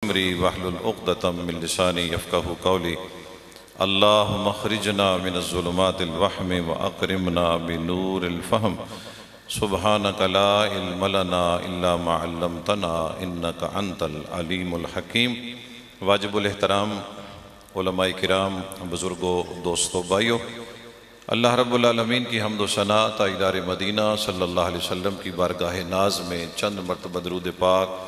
امری واحلل عقدۃ من لسانی یفقہوا قولی اللہم اخرجنا من الظلمات الوہم واکرمنا بنور الفہم سبحانک لا علم لنا الا ما علمتنا انک انت العلیم الحکیم۔ واجب الاحترام علماء کرام، بزرگوں، دوستوں، بھائیوں، اللہ رب العالمین کی حمد و ثنا تاجدار مدینہ صلی اللہ علیہ وسلم کی بارگاہ ناز میں چند مرتبہ درود پاک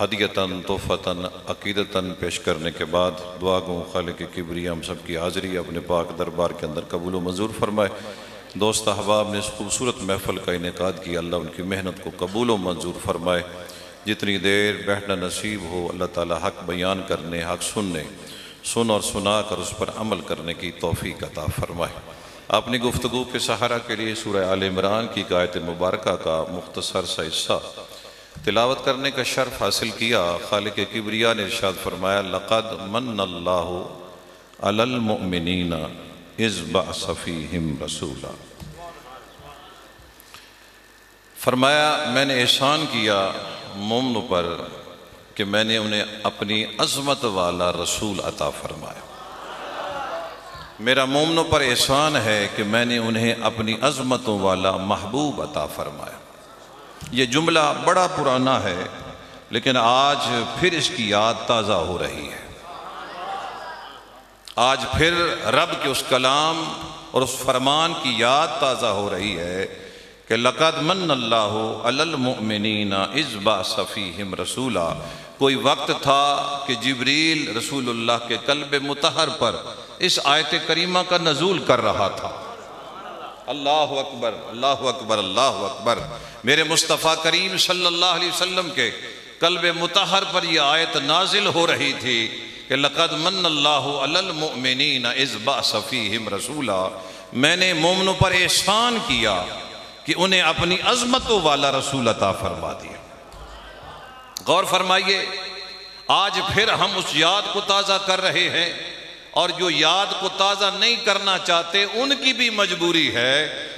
ہدیتاً تحفتاً عقیدتاً پیش کرنے کے بعد دعا گوں خالق کبریا ہم سب کی حاضری اپنے پاک دربار کے اندر قبول و منظور فرمائے۔ دوست احباب نے اس خوبصورت محفل کا انعقاد کیا، اللہ ان کی محنت کو قبول و منظور فرمائے۔ جتنی دیر بیٹھنا نصیب ہو اللہ تعالی حق بیان کرنے، حق سننے، سن اور سنا کر اس پر عمل کرنے کی توفیق عطا فرمائے۔ اپنی گفتگو کے سہارا کے لیے سورہ آل عمران کی آیت مبارکہ کا مختصر سا حصہ تلاوت کرنے کا شرف حاصل کیا۔ خالق کبریا نے ارشاد فرمایا لقد من اللہ علی المؤمنین اذ بعث فیہم رسولا۔ فرمایا میں نے احسان کیا مومنوں پر کہ میں نے انہیں اپنی عظمت والا رسول عطا فرمایا۔ میرا مومنوں پر احسان ہے کہ میں نے انہیں اپنی عظمتوں والا محبوب عطا فرمایا۔ یہ جملہ بڑا پرانا ہے لیکن آج پھر اس کی یاد تازہ ہو رہی ہے۔ آج پھر رب کے اس کلام اور اس فرمان کی یاد تازہ ہو رہی ہے کہ لقد من اللہ علی المؤمنین اذ بعث فیہم رسولا۔ کوئی وقت تھا کہ جبریل رسول اللہ کے قلب مطہر پر اس آیت کریمہ کا نزول کر رہا تھا۔ اللہ اکبر، اللہ اکبر، اللہ اکبر۔ میرے مصطفیٰ کریم صلی اللہ علیہ وسلم کے قلب مطہر پر یہ آیت نازل ہو رہی تھی کہ لقد من اللہ علی المؤمنین اذ بعث فیہم رسولا۔ میں نے مومنوں پر احسان کیا کہ انہیں اپنی عظمتوں والا رسول عطا فرما دیا۔ غور فرمائیے، آج پھر ہم اس یاد کو تازہ کر رہے ہیں، اور جو یاد کو تازہ نہیں کرنا چاہتے ان کی بھی مجبوری ہے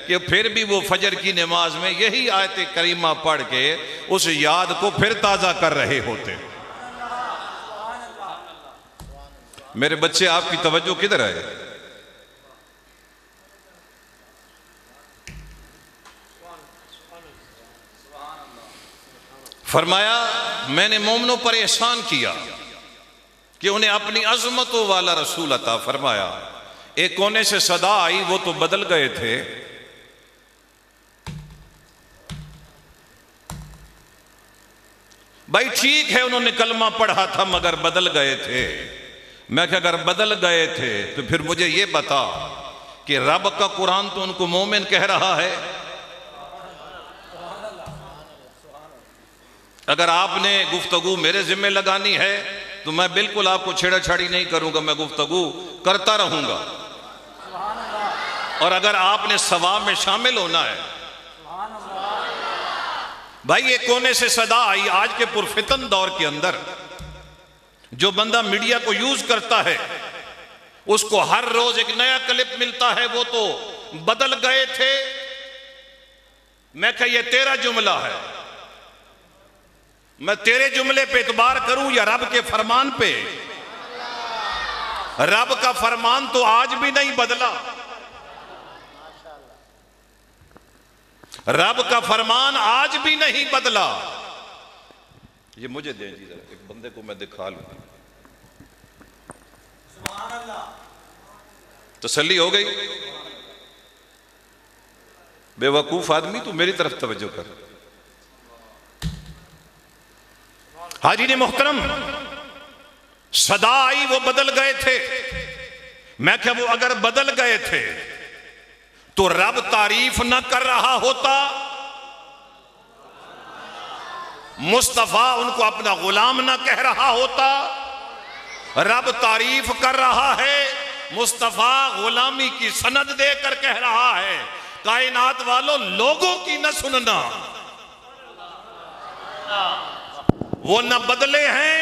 کہ پھر بھی وہ فجر کی نماز میں یہی آیت کریمہ پڑھ کے اس یاد کو پھر تازہ کر رہے ہوتے۔ میرے بچے، آپ کی توجہ کدھر ہے؟ فرمایا میں نے مومنوں پر احسان کیا کہ انہیں اپنی عظمتوں والا رسول عطا فرمایا۔ ایک کونے سے صدا آئی، وہ تو بدل گئے تھے۔ بھائی ٹھیک ہے انہوں نے کلمہ پڑھا تھا مگر بدل گئے تھے۔ میں کہ اگر بدل گئے تھے تو پھر مجھے یہ بتا کہ رب کا قرآن تو ان کو مومن کہہ رہا ہے۔ اگر آپ نے گفتگو میرے ذمہ لگانی ہے تو میں بالکل آپ کو چھیڑا چھاڑی نہیں کروں گا، میں گفتگو کرتا رہوں گا۔ اور اگر آپ نے ثواب میں شامل ہونا ہے، بھائی ایک کونے سے صدا آئی۔ آج کے پرفتن دور کے اندر جو بندہ میڈیا کو یوز کرتا ہے اس کو ہر روز ایک نیا کلپ ملتا ہے، وہ تو بدل گئے تھے۔ میں کہ یہ تیرا جملہ ہے، میں تیرے جملے پہ اعتبار کروں یا رب کے فرمان پہ؟ رب کا فرمان تو آج بھی نہیں بدلا، رب کا فرمان آج بھی نہیں بدلا۔ یہ مجھے دیں جی ذرا، ایک بندے کو میں دکھا لوں۔ تسلی ہو گئی؟ بے وقوف آدمی تو میری طرف توجہ کر۔ حاضرین محترم، صدا آئی، وہ بدل گئے تھے۔ میں کہ وہ اگر بدل گئے تھے تو رب تعریف نہ کر رہا ہوتا؟ مصطفیٰ ان کو اپنا غلام نہ کہہ رہا ہوتا؟ رب تعریف کر رہا ہے، مصطفیٰ غلامی کی سند دے کر کہہ رہا ہے کائنات والوں لوگوں کی نہ سننا، وہ نہ بدلے ہیں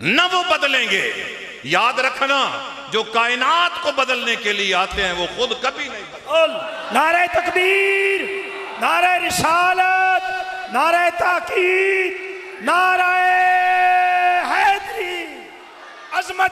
نہ وہ بدلیں گے۔ یاد رکھنا، جو کائنات کو بدلنے کے لیے آتے ہیں وہ خود کبھی نہیں بدلتے۔ نعرہ تکبیر، نعرہ رسالت، نعرہ تاکید، نعرہ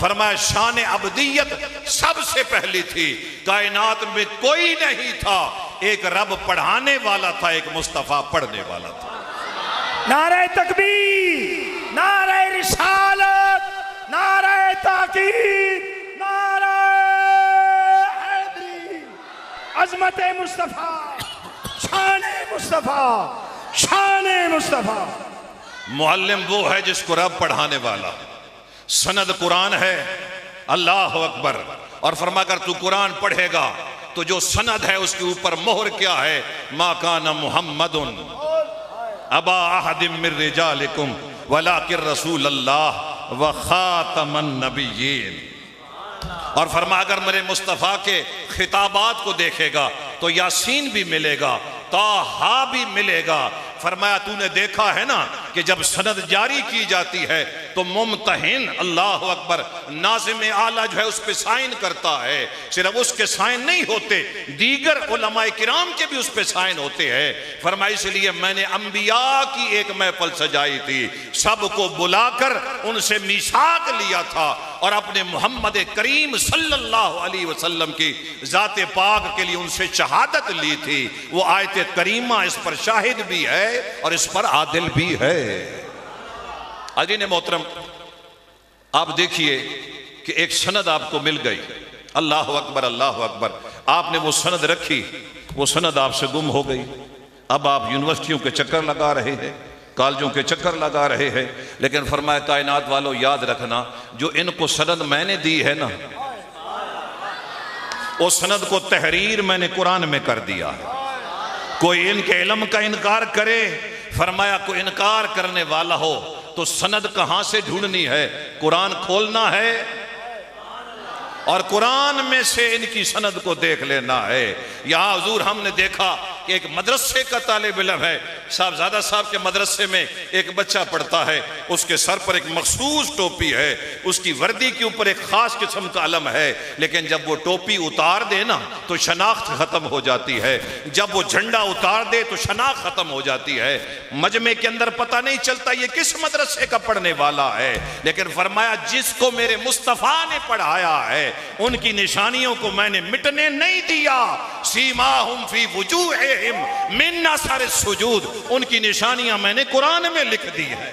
فرمایا شان عبدیت سب سے پہلی تھی، کائنات میں کوئی نہیں تھا، ایک رب پڑھانے والا تھا، ایک مصطفیٰ پڑھنے والا تھا۔ نعرہ تکبیر، نعرہ رسالت، نعرہ تاکید، نعرہ حیدری، عظمت مصطفیٰ، شان مصطفیٰ، شان مصطفیٰ۔ معلم وہ ہے جس کو رب پڑھانے والا، سند قرآن ہے، اللہ اکبر۔ اور فرما کر تو قرآن پڑھے گا تو جو سند ہے اس کے اوپر مہر کیا ہے؟ ما کان محمد ابا احد من رجالکم ولکن رسول اللہ وخاتم النبیین۔ اور فرما اگر میرے مصطفیٰ کے خطابات کو دیکھے گا تو یاسین بھی ملے گا، طٰہٰ بھی ملے گا۔ فرمایا تو نے دیکھا ہے نا کہ جب سند جاری کی جاتی ہے تو ممتحن، اللہ اکبر، ناظم اعلیٰ جو ہے اس پہ سائن کرتا ہے، صرف اس کے سائن نہیں ہوتے، دیگر علماء کرام کے بھی اس پہ سائن ہوتے ہیں۔ فرمایا اس لیے میں نے انبیاء کی ایک محفل سجائی تھی، سب کو بلا کر ان سے میثاق لیا تھا اور اپنے محمد کریم صلی اللہ علیہ وسلم کی ذات پاک کے لیے ان سے شہادت لی تھی۔ وہ آیت کریمہ اس پر شاہد بھی ہے اور اس پر عادل بھی ہے۔ عزیزان محترم، آپ دیکھیے کہ ایک سند آپ کو مل گئی، اللہ اکبر اللہ اکبر، آپ نے وہ سند رکھی، وہ سند آپ سے گم ہو گئی۔ اب آپ یونیورسٹیوں کے چکر لگا رہے ہیں، کالجوں کے چکر لگا رہے ہیں، لیکن فرمایا کائنات والوں یاد رکھنا جو ان کو سند میں نے دی ہے نا، اس سند کو تحریر میں نے قرآن میں کر دیا ہے۔ کوئی ان کے علم کا انکار کرے، فرمایا کوئی انکار کرنے والا ہو تو سند کہاں سے ڈھونڈنی ہے؟ قرآن کھولنا ہے اور قرآن میں سے ان کی سند کو دیکھ لینا ہے۔ یہاں حضور ہم نے دیکھا کہ ایک مدرسے کا طالب علم ہے، صاحبزادہ صاحب کے مدرسے میں ایک بچہ پڑھتا ہے، اس کے سر پر ایک مخصوص ٹوپی ہے، اس کی وردی کے اوپر ایک خاص قسم کا علم ہے، لیکن جب وہ ٹوپی اتار دے نا تو شناخت ختم ہو جاتی ہے، جب وہ جھنڈا اتار دے تو شناخت ختم ہو جاتی ہے، مجمع کے اندر پتہ نہیں چلتا یہ کس مدرسے کا پڑھنے والا ہے۔ لیکن فرمایا جس کو میرے مصطفیٰ نے پڑھایا ہے ان کی نشانیوں کو میں نے مٹنے نہیں دیا۔ سیماہم فی وجوہہم من اثر السجود، ان کی نشانیاں میں نے قرآن میں لکھ دی ہے،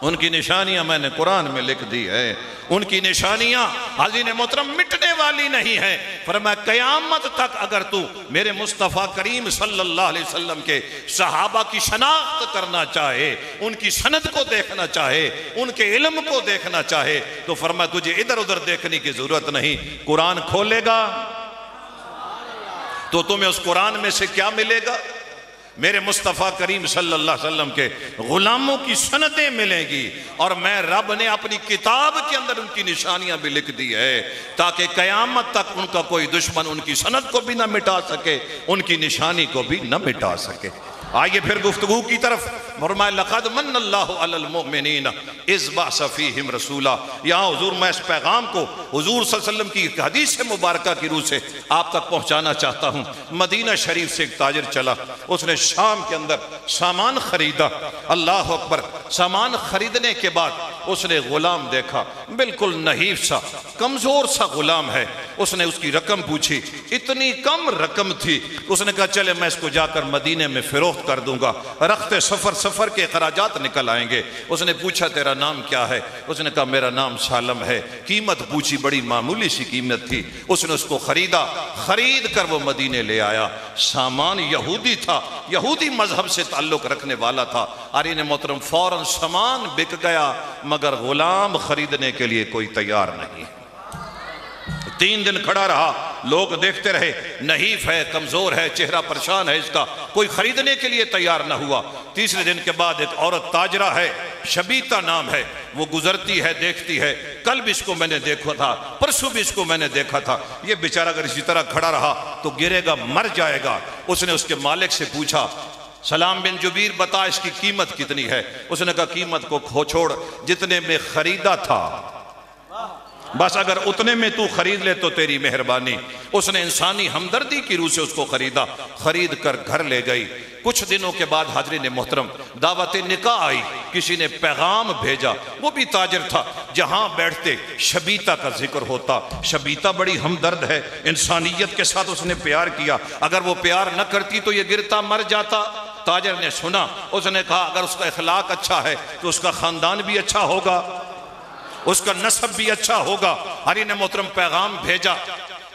ان کی نشانیاں میں نے قرآن میں لکھ دی ہے، ان کی نشانیاں عزیزان محترم مٹنے والی نہیں ہیں۔ فرمایا قیامت تک اگر تو میرے مصطفیٰ کریم صلی اللہ علیہ وسلم کے صحابہ کی شناخت کرنا چاہے، ان کی سند کو دیکھنا چاہے، ان کے علم کو دیکھنا چاہے تو فرمایا تجھے ادھر ادھر دیکھنے کی ضرورت نہیں، قرآن کھولے گا تو تمہیں اس قرآن میں سے کیا ملے گا؟ میرے مصطفیٰ کریم صلی اللہ علیہ وسلم کے غلاموں کی سندیں ملیں گی، اور میں رب نے اپنی کتاب کے اندر ان کی نشانیاں بھی لکھ دی ہے تاکہ قیامت تک ان کا کوئی دشمن ان کی سند کو بھی نہ مٹا سکے، ان کی نشانی کو بھی نہ مٹا سکے۔ آئیے پھر گفتگو کی طرف۔ فرمایا لقد من اللہ علی المؤمنین اذ بعث فیہم رسولا۔ یہاں حضور میں اس پیغام کو حضور صلی اللہ علیہ وسلم کی حدیث مبارکہ کی روح سے آپ تک پہنچانا چاہتا ہوں۔ مدینہ شریف سے ایک تاجر چلا، اس نے شام کے اندر سامان خریدا، اللہ اکبر، سامان خریدنے کے بعد اس نے غلام دیکھا، بالکل نحیف سا کمزور سا غلام ہے، اس نے اس کی رقم پوچھی، اتنی کم رقم تھی، اس نے کہا چلے میں اس کو جا کر مدینے میں فروخت کر دوں گا، رخت سفر کے اخراجات نکل آئیں گے۔ اس نے پوچھا تیرا نام کیا ہے؟ اس نے کہا میرا نام سالم ہے۔ قیمت پوچھی، بڑی معمولی سی قیمت تھی، اس نے اس کو خریدا، خرید کر وہ مدینے لے آیا۔ سامان یہودی تھا، یہودی مذہب سے تعلق رکھنے والا تھا۔ عزیزان محترم فوراً سامان بک گیا، مگر غلام خریدنے کے لیے کوئی تیار نہیں۔ 3 دن کھڑا رہا، لوگ دیکھتے رہے، نحیف ہے، کمزور ہے، چہرہ پریشان ہے اس کا، کوئی خریدنے کے لیے تیار نہ ہوا۔ تیسرے دن کے بعد ایک عورت تاجرہ ہے، شبیتا نام ہے، وہ گزرتی ہے، دیکھتی ہے، کل بھی اس کو میں نے دیکھا تھا، پرسوں بھی اس کو میں نے دیکھا تھا، یہ بیچارہ اگر اسی طرح کھڑا رہا تو گرے گا، مر جائے گا۔ اس نے اس کے مالک سے پوچھا، سلام بن جبیر بتا اس کی قیمت کتنی ہے؟ اس نے کہا قیمت کو چھوڑ، جتنے میں خریدا تھا بس اگر اتنے میں تو خرید لے تو تیری مہربانی۔ اس نے انسانی ہمدردی کی روح سے اس کو خریدا، خرید کر گھر لے گئی۔ کچھ دنوں کے بعد حاضرین محترم دعوت نکاح آئی، کسی نے پیغام بھیجا، وہ بھی تاجر تھا، جہاں بیٹھتے شبیتا کا ذکر ہوتا۔ شبیتا بڑی ہمدرد ہے، انسانیت کے ساتھ اس نے پیار کیا، اگر وہ پیار نہ کرتی تو یہ گرتا مر جاتا۔ تاجر نے سنا، اس نے کہا اگر اس کا اخلاق اچھا ہے تو اس کا خاندان بھی اچھا ہوگا، اس کا نسب بھی اچھا ہوگا۔ حاضرین محترم پیغام بھیجا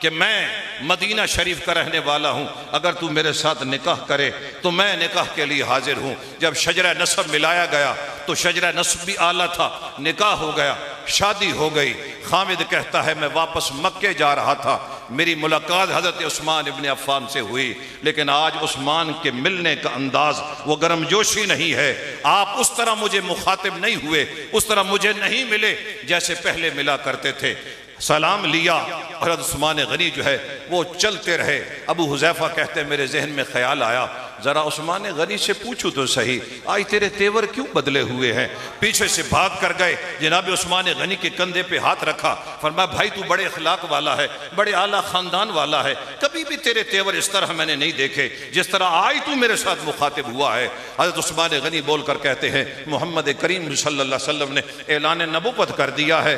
کہ میں مدینہ شریف کا رہنے والا ہوں، اگر تو میرے ساتھ نکاح کرے تو میں نکاح کے لیے حاضر ہوں۔ جب شجرہ نسب ملایا گیا تو شجرہ نسب بھی اعلیٰ تھا، نکاح ہو گیا، شادی ہو گئی۔ خامد کہتا ہے میں واپس مکے جا رہا تھا، میری ملاقات حضرت عثمان ابن عفان سے ہوئی، لیکن آج عثمان کے ملنے کا انداز وہ گرم جوشی نہیں ہے، آپ اس طرح مجھے مخاطب نہیں ہوئے، اس طرح مجھے نہیں ملے جیسے پہلے ملا کرتے تھے۔ سلام لیا، حضرت عثمان غنی جو ہے وہ چلتے رہے۔ ابو حذیفہ کہتے ہیں میرے ذہن میں خیال آیا ذرا عثمان غنی سے پوچھو تو صحیح آج تیرے تیور کیوں بدلے ہوئے ہیں۔ پیچھے سے بھاگ کر گئے، جناب عثمان غنی کے کندھے پہ ہاتھ رکھا، فرمایا بھائی تو بڑے اخلاق والا ہے، بڑے اعلیٰ خاندان والا ہے، کبھی بھی تیرے تیور اس طرح میں نے نہیں دیکھے جس طرح آج تو میرے ساتھ مخاطب ہوا ہے۔ حضرت عثمان غنی بول کر کہتے ہیں محمد کریم صلی اللہ علیہ وسلم نے اعلان نبوت کر دیا ہے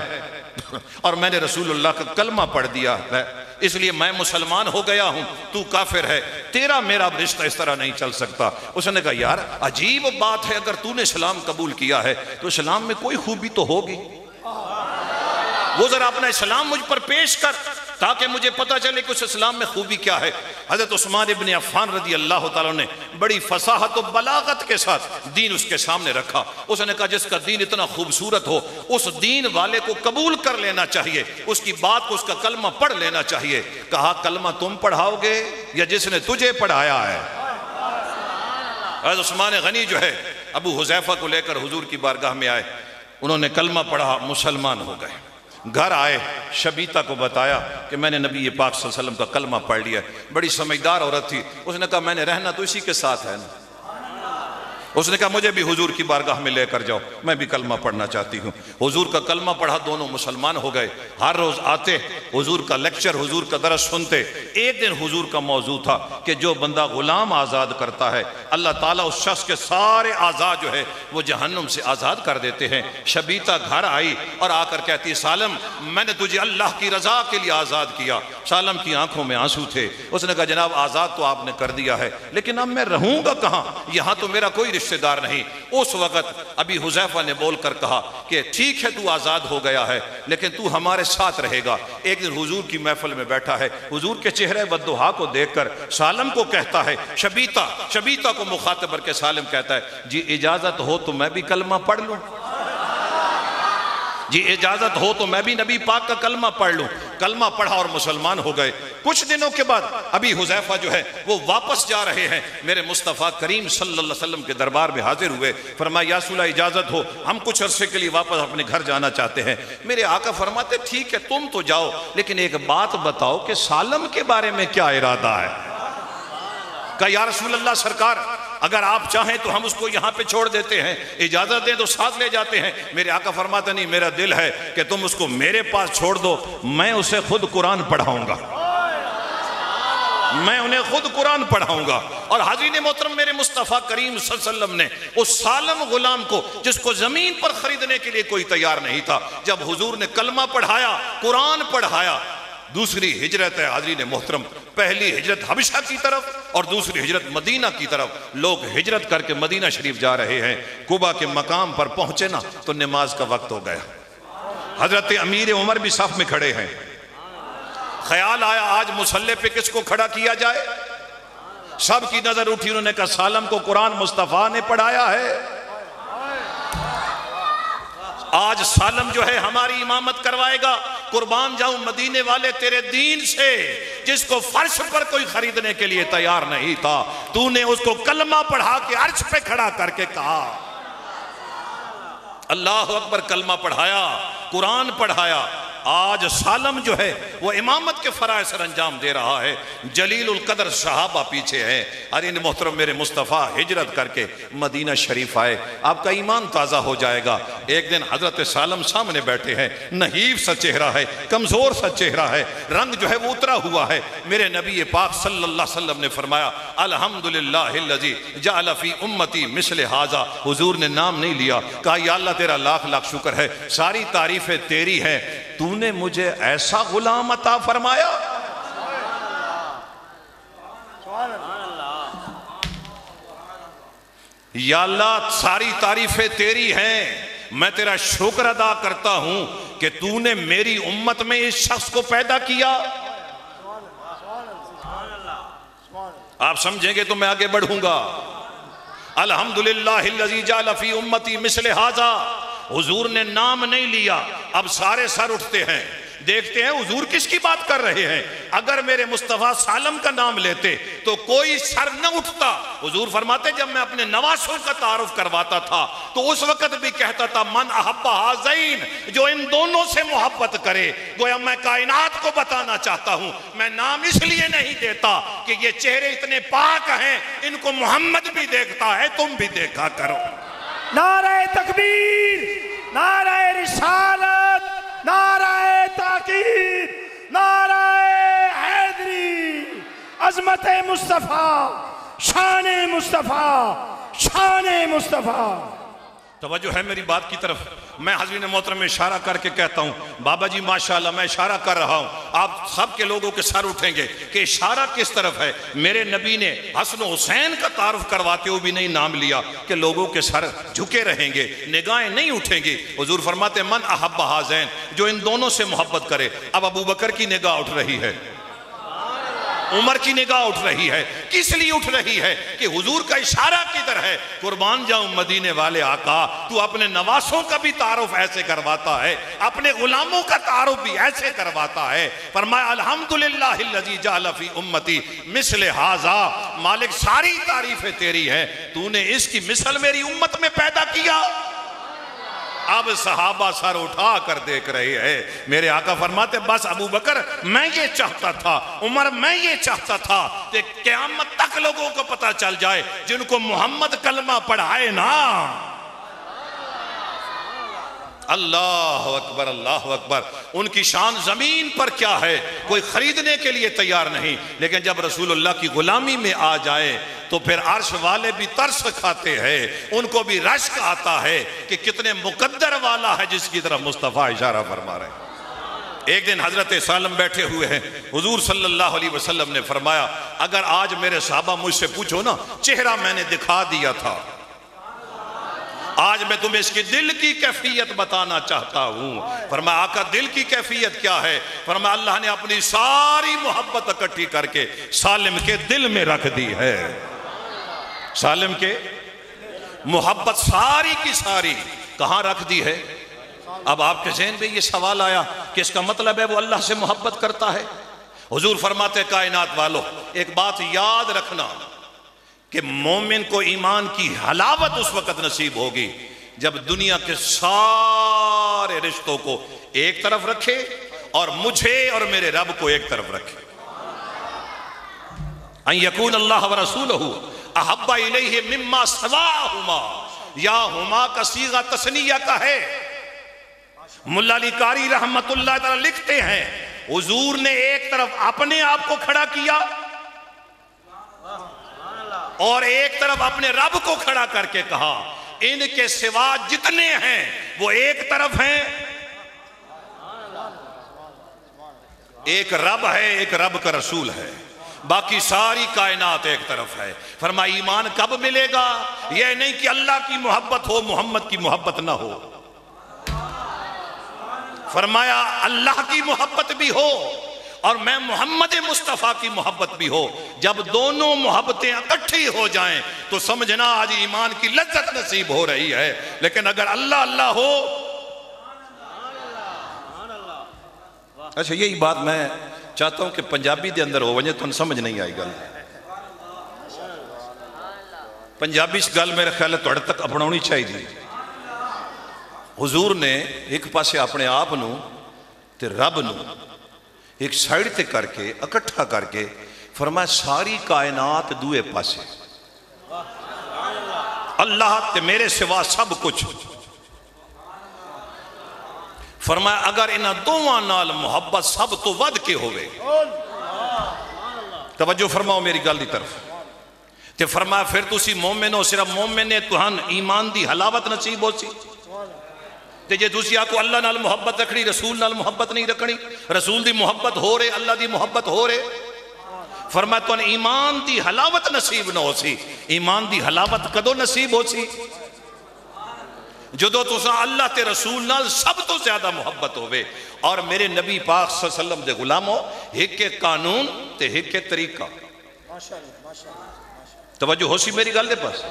اور میں نے رسول اللہ کا کلمہ پڑھ دیا ہے، اس لیے میں مسلمان ہو گیا ہوں، تو کافر ہے، تیرا میرا رشتہ اس طرح نہیں چل سکتا۔ اس نے کہا یار عجیب بات ہے، اگر تو نے اسلام قبول کیا ہے تو اسلام میں کوئی خوبی تو ہوگی، وہ ذرا اپنا اسلام مجھ پر پیش کر تاکہ مجھے پتہ چلے کہ اس اسلام میں خوبی کیا ہے۔ حضرت عثمان ابن عفان رضی اللہ تعالیٰ نے بڑی فصاحت و بلاغت کے ساتھ دین اس کے سامنے رکھا۔ اس نے کہا جس کا دین اتنا خوبصورت ہو اس دین والے کو قبول کر لینا چاہیے، اس کی بات کو، اس کا کلمہ پڑھ لینا چاہیے۔ کہا کلمہ تم پڑھاؤ گے یا جس نے تجھے پڑھایا ہے؟ حضرت عثمان غنی جو ہے ابو حذیفہ کو لے کر حضور کی بارگاہ میں آئے، انہوں نے کلمہ پڑھا، مسلمان ہو گئے۔ گھر آئے، شبیتا کو بتایا کہ میں نے نبی پاک صلی اللہ علیہ وسلم کا کلمہ پڑھ لیا۔ بڑی سمجھدار عورت تھی، اس نے کہا میں نے رہنا تو اسی کے ساتھ ہے نا۔ اس نے کہا مجھے بھی حضور کی بارگاہ میں لے کر جاؤ، میں بھی کلمہ پڑھنا چاہتی ہوں۔ حضور کا کلمہ پڑھا، دونوں مسلمان ہو گئے۔ ہر روز آتے، حضور کا لیکچر، حضور کا درس سنتے۔ ایک دن حضور کا موضوع تھا کہ جو بندہ غلام آزاد کرتا ہے اللہ تعالیٰ اس شخص کے سارے اعضاء جو ہے وہ جہنم سے آزاد کر دیتے ہیں۔ شبیتا گھر آئی اور آ کر کہتی سالم میں نے تجھے اللہ کی رضا کے لیے آزاد کیا۔ سالم کی آنکھوں میں آنسو تھے۔ اس نے کہا جناب آزاد تو آپ نے کر دیا ہے لیکن اب میں رہوں گا کہاں، یہاں تو میرا کوئی رشتہ دار نہیں۔ اس وقت ابی حذیفہ نے بول کر کہا کہ ٹھیک ہے تو آزاد ہو گیا ہے لیکن تو ہمارے ساتھ رہے گا۔ ایک دن حضور کی محفل میں بیٹھا ہے، حضور کے چہرے بددعا کو دیکھ کر سالم کو کہتا ہے شبیتا کو مخاطب کر کے سالم کہتا ہے جی اجازت ہو تو میں بھی کلمہ پڑھ لوں، جی اجازت ہو تو میں بھی نبی پاک کا کلمہ پڑھ لوں۔ کلمہ پڑھا اور مسلمان ہو گئے۔ کچھ دنوں کے بعد ابی حذیفہ جو ہے وہ واپس جا رہے ہیں، میرے مصطفیٰ کریم صلی اللہ علیہ وسلم کے دربار میں حاضر ہوئے۔ فرمایا یا رسول اللہ اجازت ہو، ہم کچھ عرصے کے لیے واپس اپنے گھر جانا چاہتے ہیں۔ میرے آقا فرماتے ٹھیک ہے تم تو جاؤ لیکن ایک بات بتاؤ کہ سالم کے بارے میں کیا ارادہ ہے؟ کہا یا رسول اللہ سرکار اگر آپ چاہیں تو ہم اس کو یہاں پہ چھوڑ دیتے ہیں، اجازت دیں تو ساتھ لے جاتے ہیں۔ میرے آقا فرماتے نہیں، میرا دل ہے کہ تم اس کو میرے پاس چھوڑ دو، میں اسے خود قرآن پڑھاؤں گا، میں انہیں خود قرآن پڑھاؤں گا۔ اور حاضرین محترم میرے مصطفیٰ کریم صلی اللہ علیہ وسلم نے اس سالم غلام کو جس کو زمین پر خریدنے کے لیے کوئی تیار نہیں تھا، جب حضور نے کلمہ پڑھایا، قرآن پڑھایا، دوسری ہجرت ہے حاضرین محترم، پہلی ہجرت حبشہ کی طرف اور دوسری ہجرت مدینہ کی طرف۔ لوگ ہجرت کر کے مدینہ شریف جا رہے ہیں، قبا کے مقام پر پہنچے نا تو نماز کا وقت ہو گیا۔ حضرت امیر عمر بھی صف میں کھڑے ہیں، خیال آیا آج مصلی پہ کس کو کھڑا کیا جائے؟ سب کی نظر اٹھی، انہوں نے کہا سالم کو قرآن مصطفیٰ نے پڑھایا ہے، آج سالم جو ہے ہماری امامت کروائے گا۔ قربان جاؤں مدینے والے تیرے دین سے، جس کو فرش پر کوئی خریدنے کے لیے تیار نہیں تھا، تو نے اس کو کلمہ پڑھا کے عرش پہ کھڑا کر کے کہا اللہ اکبر، کلمہ پڑھایا، قرآن پڑھایا۔ آج سالم جو ہے وہ امامت کے فرائض سر انجام دے رہا ہے، جلیل القدر صحابہ پیچھے ہیں، اور ان محترم میرے مصطفیٰ ہجرت کر کے مدینہ شریف آئے، آپ کا ایمان تازہ ہو جائے گا۔ ایک دن حضرت سالم سامنے بیٹھے ہیں، نحیف سا چہرہ ہے، کمزور سا چہرہ ہے، رنگ جو ہے وہ اترا ہوا ہے۔ میرے نبی پاک صلی اللہ علیہ وسلم نے فرمایا الحمدللہ الذی جعل فی امتی مثل ھذا، حضور نے نام نہیں لیا، کہا یا اللہ تیرا لاکھ لاکھ شکر ہے، ساری تعریفیں تیری ہیں، تو نے مجھے ایسا غلام عطا فرمایا۔ یا اللہ ساری تعریفیں تیری ہیں، میں تیرا شکر ادا کرتا ہوں کہ تو نے میری امت میں اس شخص کو پیدا کیا۔ آپ سمجھیں گے تو میں آگے بڑھوں گا۔ الحمدللہ الذی جعل فی امتی مثل ھذا، حضور نے نام نہیں لیا، اب سارے سر اٹھتے ہیں، دیکھتے ہیں حضور کس کی بات کر رہے ہیں۔ اگر میرے مصطفیٰ سالم کا نام لیتے تو کوئی سر نہ اٹھتا۔ حضور فرماتے جب میں اپنے نواسوں کا تعارف کرواتا تھا تو اس وقت بھی کہتا تھا من احب ھذین، جو ان دونوں سے محبت کرے۔ گویا میں کائنات کو بتانا چاہتا ہوں، میں نام اس لیے نہیں دیتا کہ یہ چہرے اتنے پاک ہیں، ان کو محمد بھی دیکھتا ہے، تم بھی دیکھا کرو۔ نعرہ تکبیر، نعرہ رسالت، نعرہ تاکید، نعرہ حیدری، عظمت مصطفیٰ، شان مصطفیٰ، شان مصطفیٰ۔ توجہ ہے میری بات کی طرف، میں حضرین محترم میں اشارہ کر کے کہتا ہوں بابا جی ماشاءاللہ میں اشارہ کر رہا ہوں، آپ سب کے لوگوں کے سر اٹھیں گے کہ اشارہ کس طرف ہے۔ میرے نبی نے حسن و حسین کا تعارف کرواتے ہوئے بھی نہیں نام لیا کہ لوگوں کے سر جھکے رہیں گے، نگاہیں نہیں اٹھیں گی۔ حضور فرماتے من احب ھذین، جو ان دونوں سے محبت کرے۔ اب ابو بکر کی نگاہ اٹھ رہی ہے، عمر کی نگاہ اٹھ رہی ہے، کس لیے اٹھ رہی ہے کہ حضور کا اشارہ کدھر ہے۔ قربان جاؤں مدینے والے آقا، تو اپنے نواسوں کا بھی تعارف ایسے کرواتا ہے، اپنے غلاموں کا تعارف بھی ایسے کرواتا ہے۔ فرمایا الحمدللہ الذی جعل فی امتی مثل ھذا، مالک ساری تعریفیں تیری ہیں، تو نے اس کی مثل میری امت میں پیدا کیا۔ اب صحابہ سر اٹھا کر دیکھ رہے ہیں، میرے آقا فرماتے بس ابو بکر میں یہ چاہتا تھا، عمر میں یہ چاہتا تھا کہ قیامت تک لوگوں کو پتہ چل جائے جن کو محمد کلمہ پڑھائے نا۔ اللہ اکبر اللہ اکبر، ان کی شان زمین پر کیا ہے کوئی خریدنے کے لیے تیار نہیں، لیکن جب رسول اللہ کی غلامی میں آ جائے تو پھر عرش والے بھی ترس کھاتے ہیں، ان کو بھی رشک آتا ہے کہ کتنے مقدر والا ہے جس کی طرف مصطفیٰ اشارہ فرما رہے ہیں۔ ایک دن حضرت سالم بیٹھے ہوئے ہیں، حضور صلی اللہ علیہ وسلم نے فرمایا اگر آج میرے صحابہ مجھ سے پوچھو نا، چہرہ میں نے دکھا دیا تھا، آج میں تمہیں اس کی دل کی کیفیت بتانا چاہتا ہوں۔ فرمایا آقا دل کی کیفیت کیا ہے؟ فرمایا اللہ نے اپنی ساری محبت اکٹھی کر کے سالم کے دل میں رکھ دی ہے۔ سالم کے محبت ساری کی ساری کہاں رکھ دی ہے؟ اب آپ کے ذہن میں یہ سوال آیا کہ اس کا مطلب ہے وہ اللہ سے محبت کرتا ہے۔ حضور فرماتے کائنات والو ایک بات یاد رکھنا کہ مومن کو ایمان کی حلاوت اس وقت نصیب ہوگی جب دنیا کے سارے رشتوں کو ایک طرف رکھے اور مجھے اور میرے رب کو ایک طرف رکھے۔ ان یکون اللہ ورسولہ احب الیہ مما سواہما، یا ہما کا صیغہ تثنیہ کا ہے۔ ملا علی قاری رحمت اللہ تعالی لکھتے ہیں حضور نے ایک طرف اپنے آپ کو کھڑا کیا اور ایک طرف اپنے رب کو کھڑا کر کے کہا ان کے سوا جتنے ہیں وہ ایک طرف ہیں، ایک رب ہے، ایک رب کا رسول ہے، باقی ساری کائنات ایک طرف ہے۔ فرمایا ایمان کب ملے گا؟ یہ نہیں کہ اللہ کی محبت ہو محمد کی محبت نہ ہو، فرمایا اللہ کی محبت بھی ہو اور میں محمد مصطفیٰ کی محبت بھی ہو۔ جب دونوں محبتیں اکٹھی ہو جائیں تو سمجھنا آج ایمان کی لذت نصیب ہو رہی ہے، لیکن اگر اللہ اللہ ہو۔ اچھا یہی بات میں چاہتا ہوں کہ پنجابی دے اندر ہو وجہ تو سمجھ نہیں آئی گل، پنجابی اس گل میرے خیال ہے توڑے تک اپناونی چاہیے۔ حضور نے ایک پاسے اپنے آپ نو تے رب نو ایک سائیڈ تے کر کے اکٹھا کر کے فرمایا ساری کائنات دوئے پاسے، اللہ تے میرے سوا سب کچھ. فرمایا اگر انہاں دوواں نال محبت سب تو ود کے ہوئے، توجہ فرماؤ میری گل دی طرف، تے فرمایا پھر تسی مومن ہو، صرف مومن نے تہن ایمان دی حلاوت نصیب ہو سی. تے جے تسی آکو اللہ نال محبت رکھنی، رسول نال محبت نہیں رکھنی، رسول دی محبت ہو رہے، اللہ دی محبت ہو رہے، فرمایا تہن ایمان دی حلاوت نصیب نہ ہو سی. ایمان دی حلاوت کدو نصیب ہو سی؟ جدو تسا اللہ تے رسول نال سب تو زیادہ محبت ہوئے. اور میرے نبی پاک صلی اللہ علیہ وسلم دے غلاموں، ایک قانون تے ایک طریقہ. توجہ ہو سی میری گل دے پاس؟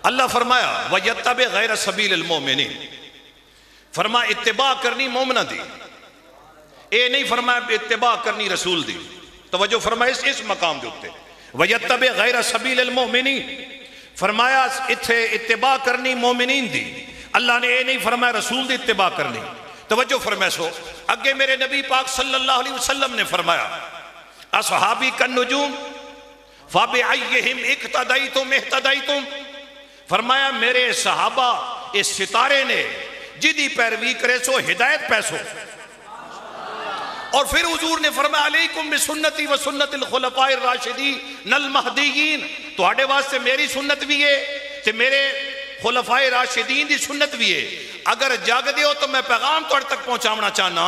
اللہ فرمایا وَيَتَّبِعْ غَيْرَ سَبِيلِ الْمُؤْمِنِينَ، فرمایا اتباع کرنی مومنہ دی، اے نہیں فرمایا اتباع کرنی رسول دی. توجہ فرمایا اس مقام دے ہوتے وَيَتَّبِعْ غَيْرَ سَبِيلِ الْمُؤْمِنِينَ، فرمایا اتھے اتباع کرنی مومنین دی. اللہ نے اے نہیں فرمایا رسول دی اتباع کرنی. توجہ فرمائے سو اگے میرے نبی پاک صلی اللہ علیہ وسلم نے فرمایا اصحابی کالنجوم فَبِعَيِّهِمْ اِقْتَدَيْتُمْ اِحْتَدَيْتُمْ، فرمایا میرے صحابہ اس ستارے نے جدی پیروی کرے سو ہدایت پیسو. اور پھر حضور نے فرمایا علیکم بسنتی و سنت الخلفاء الراشدین المہدیین، تو آڑے واسطے میری سنت بھی ہے تے میرے خلفاء راشدین دی سنت بھی ہے. اگر جاگ دے ہو تو میں پیغام تو تک پہنچاونا چاہنا،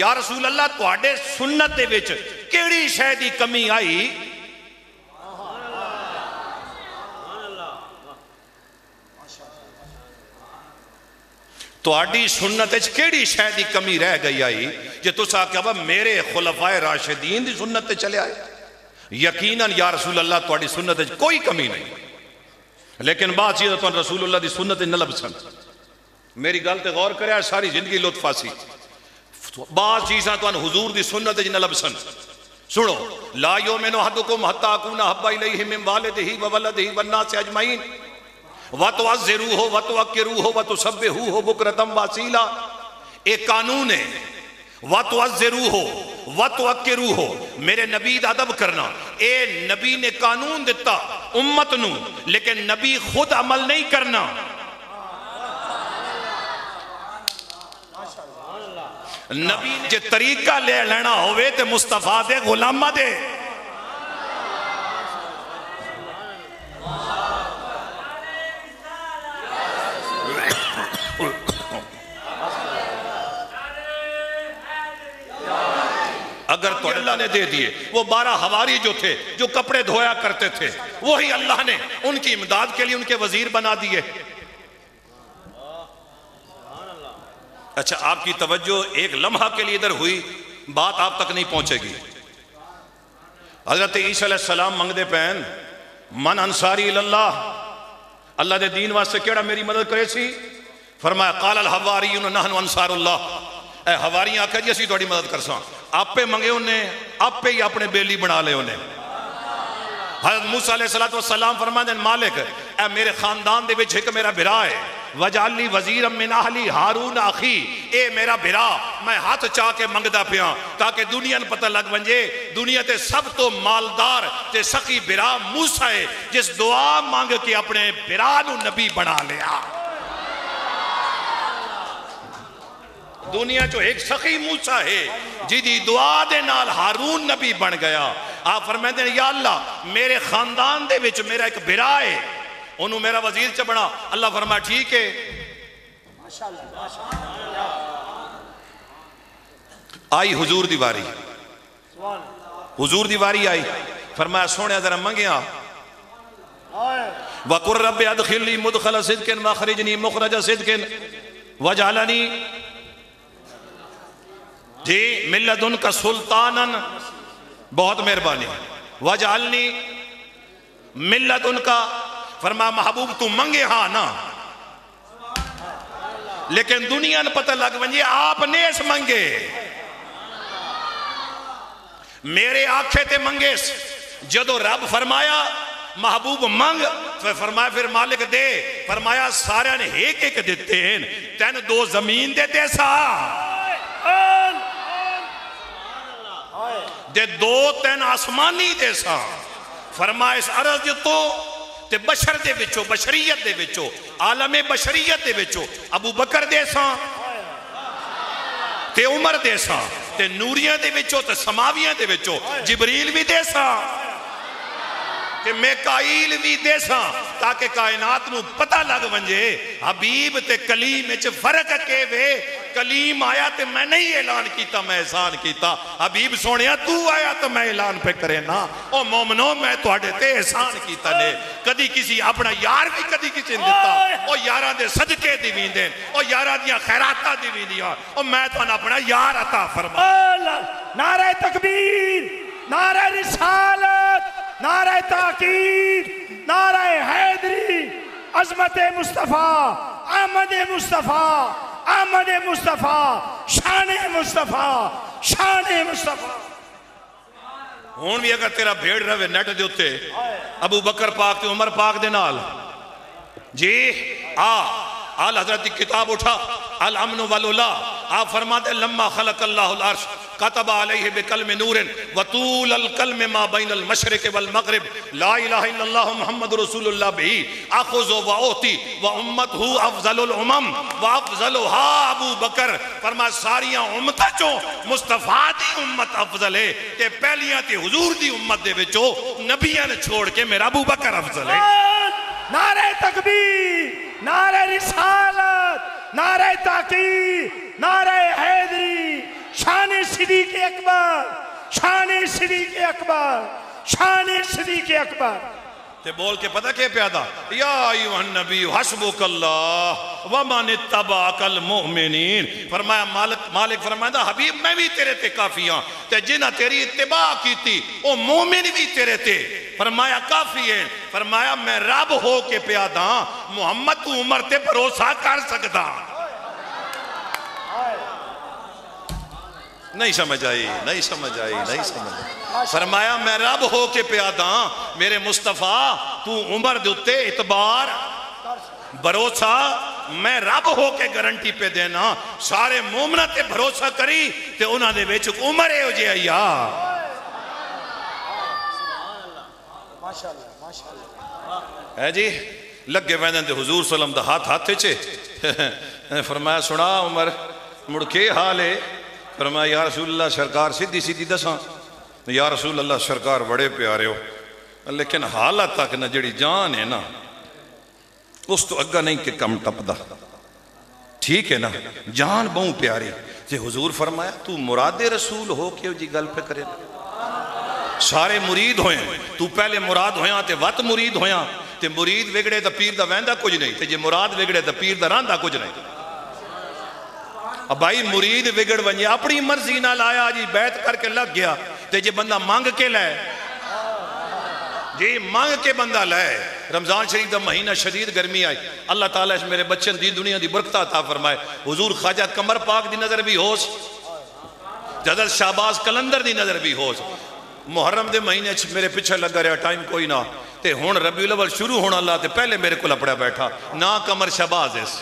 یا رسول اللہ تو آڑے سنت دے وچ کیڑی شے دی کمی آئی؟ تو آڑی سنت اچھ کیڑی شے دی کمی رہ گئی آئی جے تو سا کہ میرے خلفاء راشدین دی سنت تے چلے آئے؟ یقیناً یا رسول اللہ تو آڑی سنت اچھ کوئی کمی نہیں. لیکن بات چیز تو رسول اللہ دی سنت نہ لبسن. میری گل تے غور کرے ساری زندگی لطف آسی. بعض چیزاں تو حضور دی سنت نہ لبسن. سنو لا یومن احدکم حتی اکون احب الیہ من والدہ وولدہ والناس اجمعین وَتُعَزِّرُوهُ وَتُوَقِّرُوهُ وَتُسَبِّحُوهُ بُكْرَةً وَأَصِيلًا. ایک قانون ہے وَتُعَزِّرُوهُ وَتُوَقِّرُوهُ، میرے نبی دا ادب کرنا. اے نبی نے قانون دیتا امت نو، لیکن نبی خود عمل نہیں کرنا. نبی نے جے طریقہ لے لینا ہوئے تے مصطفیٰ دے غلامہ دے. اگر تو اللہ نے دے دیے، وہ 12 حواری جو تھے جو کپڑے دھویا کرتے تھے، وہی اللہ نے ان کی امداد کے لیے ان کے وزیر بنا دیے. اچھا آپ کی توجہ ایک لمحہ کے لیے ادھر ہوئی، بات آپ تک نہیں پہنچے گی. حضرت عیسیٰ علیہ السلام منگ دے پہن من انصاری اللہ، اللہ دے دین واسطے کیڑا میری مدد کرے سی؟ فرمایا قال الحواریون نحن انصار اللہ. اے حواریاں آکھا جی اسی توڑی مدد کرساں. آپ پہ منگے انہیں، آپ پہ ہی اپنے بیلی بنا لے انہیں. حضرت موسیٰ علیہ السلام فرمائے دیں مالک اے میرے خاندان دے وچ ایک میرا بھرا ہے، وَجَعَلْ لِي وَزِيرًا مِّنْ أَهْلِي هَارُونَ أَخِي، اے میرا بھرا میں ہاتھ چاہ کے منگدا پیاں تاکہ دنیا نے پتہ لگ ونجے دنیا تے سب تو مالدار تے سخی بھرا موسیٰ ہے جس دعا مانگ کے اپنے بھرا نو نبی بنا لیا. دنیا جو ایک سخی موسیٰ ہے جی دعا دے نال ہارون نبی بن گیا. آپ فرمائے ہیں یا اللہ میرے خاندان دے وچ میرا ایک بھرا ہے، انہوں میرا وزیر چ بنا. اللہ فرمایا ٹھیک ہے. آئی حضور دی واری، حضور دی واری آئی. فرمایا سونے ذرا منگیا وَقُرْ رَبِّ أَدْخِلْنِي مُدْخَلَ صِدْقٍ وَأَخْرِجْنِي مُخْرَجَ صِدْقٍ وَاجْعَلْنِي جی ملت ان کا سلطانن، بہت مہربانی. وَجَعَلْنِي ملت ان کا، فرمایا محبوب تو منگے ہاں نا، لیکن دنیا نے پتہ لگ ونجے آپ نیس منگے. میرے آنکھیں تے منگیس جدو رب فرمایا محبوب منگ، فرمایا پھر مالک دے. فرمایا سارے نے ایک ایک دیتے ہیں، تین 2 زمین دیتے سا. دے دو تین آسمانی دے سا فرمایا اس عرض تو تے بشر دے وچو بشریت دے وچو عالم بشریت دے وچو ابو بکر دے سا تے عمر دے سا تے نوریاں دے وچو تے سماویاں دے وچو جبریل بھی دے سا تے میکائیل بھی دے سا تاکہ کائنات نو پتہ لگ ونجے حبیب تے کلیم وچ فرق کے وے کلیم آیا تے میں نہیں اعلان کیتا میں احسان کیتا حبیب سونیا تو آیا تو میں اعلان پہ کرے نا او مومنو میں تواڈے تے احسان کیتا نے کدی کسی اپنا یار بھی کدی کسی نے دیتا او یاراں دے صدقے دیویں دے او یاراں دیاں خیراتاں دیویں دیاں او میں تانوں اپنا یار عطا فرما نعرہ تکبیر نعرہ رسالت نعرہ تاکید نعرہ حیدری عظمت مصطفیٰ احمد مصطفیٰ احمد مصطفیٰ شان مصطفیٰ شان مصطفیٰ ہون بھی اگر تیرا بھیڑ رہے نیٹ دے ہوتے ابو بکر پاک تے عمر پاک دے نال جی آل حضرت کی کتاب اٹھا الامن والولا آپ فرماتے لما خلق اللہ العرش کتب علیہ بکلم نور وطول الکلم ما بین المشرق والمغرب لا الہ الا اللہ محمد رسول اللہ بھی اخذ و اوتی و امتہ افضل الامم و افضلها ابو بکر فرمایا ساریاں امتہ چوں مصطفیٰ دی امت افضل ہے تے پہلیاں تے حضور دی امت دے وچوں نبیاں نے چھوڑ کے میرا ابو بکر افضل ہے نعرہ تکبیر نعرہ رسالت نعرہ تاکید نعرہ حیدری شان صدیق اکبر شان صدیق اکبر شان صدیق اکبر تے بول کے پتہ کہ پیادا یا ایوہ النبی حسبک اللہ ومن اتبعک المؤمنین فرمایا مالک فرمایا دا حبیب میں بھی تیرے تے کافی ہاں تے جنہ تیری اتباع کی تھی او مومن بھی تیرے تے فرمایا کافی ہے فرمایا میں رب ہو کے پیادا محمد تو عمر تے بھروسہ کر سکتا نہیں سمجھ آئی نہیں سمجھ آئی نہیں سمجھ آئی فرمایا میں رب ہو کے پیادا میرے مصطفیٰ تو عمر دوتے اعتبار بھروسہ میں رب ہو کے گارنٹی پہ دینا سارے مومنہ تے بھروسہ کری تے انہاں دے بیچ عمر ہو جے آیا ہے جی لگے ویندن تے حضور صلی اللہ علیہ وسلم دا ہاتھ چھے فرمایا سنا عمر مڑ کے حال ہے فرمایا یا رسول اللہ سرکار سیدھی سیدھی دساں یا رسول اللہ سرکار بڑے پیارے ہو لیکن حالت تک نہ جڑی جان ہے نا اس تو اگا نہیں کہ کم ٹپ دا ٹھیک ہے نا جان بہوں پیاری تے حضور فرمایا تو مراد رسول ہو کے جی گل پہ کرے سارے مرید ہوئیں تو پہلے مراد ہویاں تے وط مرید ہویاں تے مرید وگڑے دا پیر دا ویندہ کچھ نہیں تے جے مراد وگڑے دا پیر دا راندہ کچھ نہیں اب بھائی مرید وگڑ ونجے اپنی مرضی نہ لایا جی بیعت کر کے لگ گیا تے جے بندہ مانگ کے لائے جی مانگ کے بندہ لائے رمضان شریف دا مہینہ شدید گرمی آئی اللہ تعالیٰ اس میرے بچن دی دنیا دی برکتہ عطا فرمائے حضور خواجہ قمر پاک دی نظر بھی ہوس حضرت شہباز کلندر دی نظر بھی ہوس محرم دے مہینے میرے پیچھے لگا رہا ٹائم کوئی نہ تے ہون ربیع الاول شروع ہونا اللہ تے پہلے میرے کو لپڑا بیٹھا نا قمر شہباز اس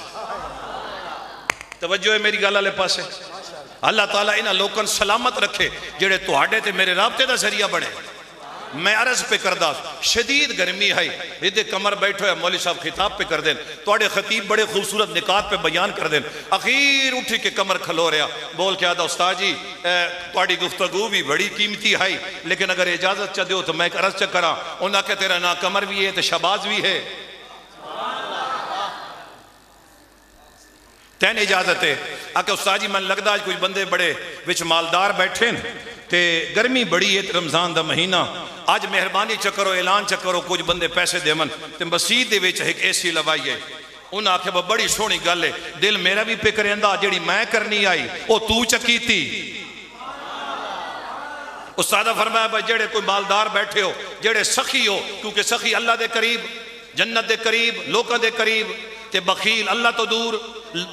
توجہ ہے میری گالہ لے پاسے اللہ تعالیٰ انہا لوکن سلامت رکھے جڑے توڑے تے میرے رابطے دا ذریعہ بڑھے میں عرض پہ کردہ شدید گرمی ہے ادھے کمر بیٹھو ہے مولی صاحب خطاب پہ کر دیں توڑے خطیب بڑے خوبصورت نکات پہ بیان کر دیں اخیر اٹھی کے کمر کھلو رہا بول کے آدھا استاد جی توڑی گفتگو بھی بڑی قیمتی ہے لیکن اگر اجازت چاہ دیو تو میں ایک عرض چاہ کرا انہا کہ تیرا نا کمر بھی ہے تو شہباز بھی ہے تین اجازت ہے آکے استاد جی میں لگتا ہے کچھ بندے بڑے وچ مالدار بیٹھے تے گرمی بڑی ہے رمضان دا مہینہ آج مہربانی چکرو اعلان چکرو کچھ بندے پیسے دے من تے مسجد دے وچ ایک ایسی لوائی ہے انہاں آکھے وہ بڑی سونی گل ہے دل میرا بھی پہ کریندا جڑی میں کرنی آئی او تو چکی تھی استادہ فرمایا بھائی جڑے کوئی مالدار بیٹھے ہو جڑے سخی ہو کیونکہ سخی اللہ دے قریب جنت دے قریب لوکاں دے قریب تے بخیل اللہ تو دور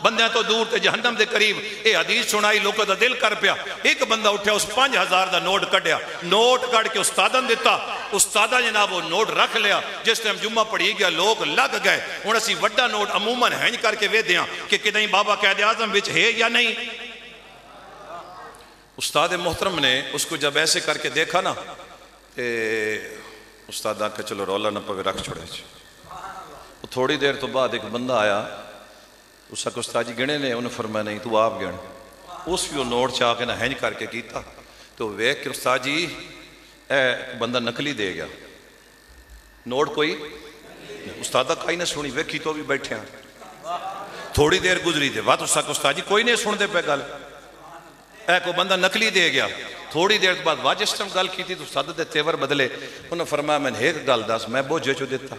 بندیاں تو دور تے جہنم دے قریب اے حدیث سنائی لوگوں دا دل کر پیا ایک بندہ اٹھیا اس 5000 دا نوٹ کٹیا نوٹ کٹ کے استادن دیتا استادہ جناب وہ نوٹ رکھ لیا جس ٹائم جمعہ پڑھی گیا لوگ لگ گئے ہن اسی وڈا نوٹ عموماً ہینج کر کے وے دیاں کہ کدیں بابا قائد اعظم وچ ہے یا نہیں استاد محترم نے اس کو جب ایسے کر کے دیکھا نا تے استاد آکھا چلو رولا نہ پوے رکھ چھوڑے تھوڑی دیر تو بعد ایک بندہ آیا اس کو استاد جی گنے نے انہیں فرمایا نہیں تو آپ گن اس بھی وہ نوٹ چاہ کے نہ ہینج کر کے کیتا تو ویک کہ استاد جی اے بندہ نکلی دے گیا نوٹ کوئی استادہ کائی نہ سنی ویکھی تو بھی بیٹھے ہیں تھوڑی دیر گزری تھے بات استاد جی کوئی نہیں سن دے پہ گل اے کو بندہ نکلی دے گیا تھوڑی دیر بعد واجس ٹم گل کی تھی تو استاد دے تیور بدلے انہوں فرمایا میں نے ایک گل دس میں بوجھے چو دیتا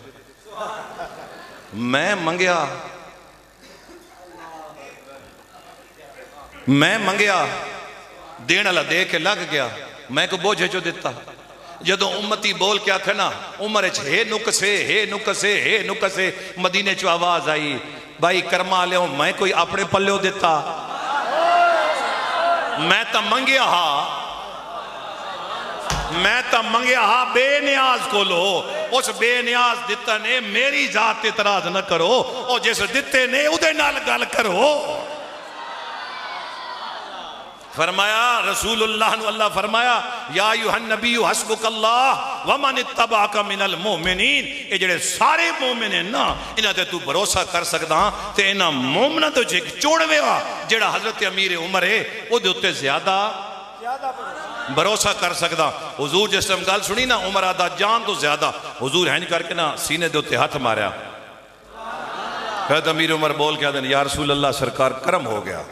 میں منگیا دین اللہ دے کے لگ گیا میں کو بوجھے چو دیتا جدو امتی بول کے آکھے نا عمر ہے نکسے مدینے چو آواز آئی بھائی کرما لے ہوں میں کوئی اپنے پلے دیتا میں تا منگیا ہا بے نیاز کو لو اس بے نیاز دیتا نے میری ذات اعتراض نہ کرو اور جیسے دیتے نے ادھے نال گل کرو فرمایا رسول اللہ نے اللہ فرمایا یا ایوہ النبی حسبک اللہ ومن اتبعک من المومنین یہ جڑے سارے مومن ہیں نا انہاں تے تو بھروسہ کر سکتا ہاں تے انہاں مومنہ تو چوڑوے ہاں جڑا حضرت امیر عمر ہے وہ دے اتے زیادہ بھروسہ کر سکتا حضور جس ٹائم گل سنی نا عمر آدھا جان تو زیادہ حضور ہینج کر کے نا سینے دے اتے ہاتھ ماریا حضرت امیر عمر بول کے آدھے یا رسول اللہ سرکار کرم ہو گیا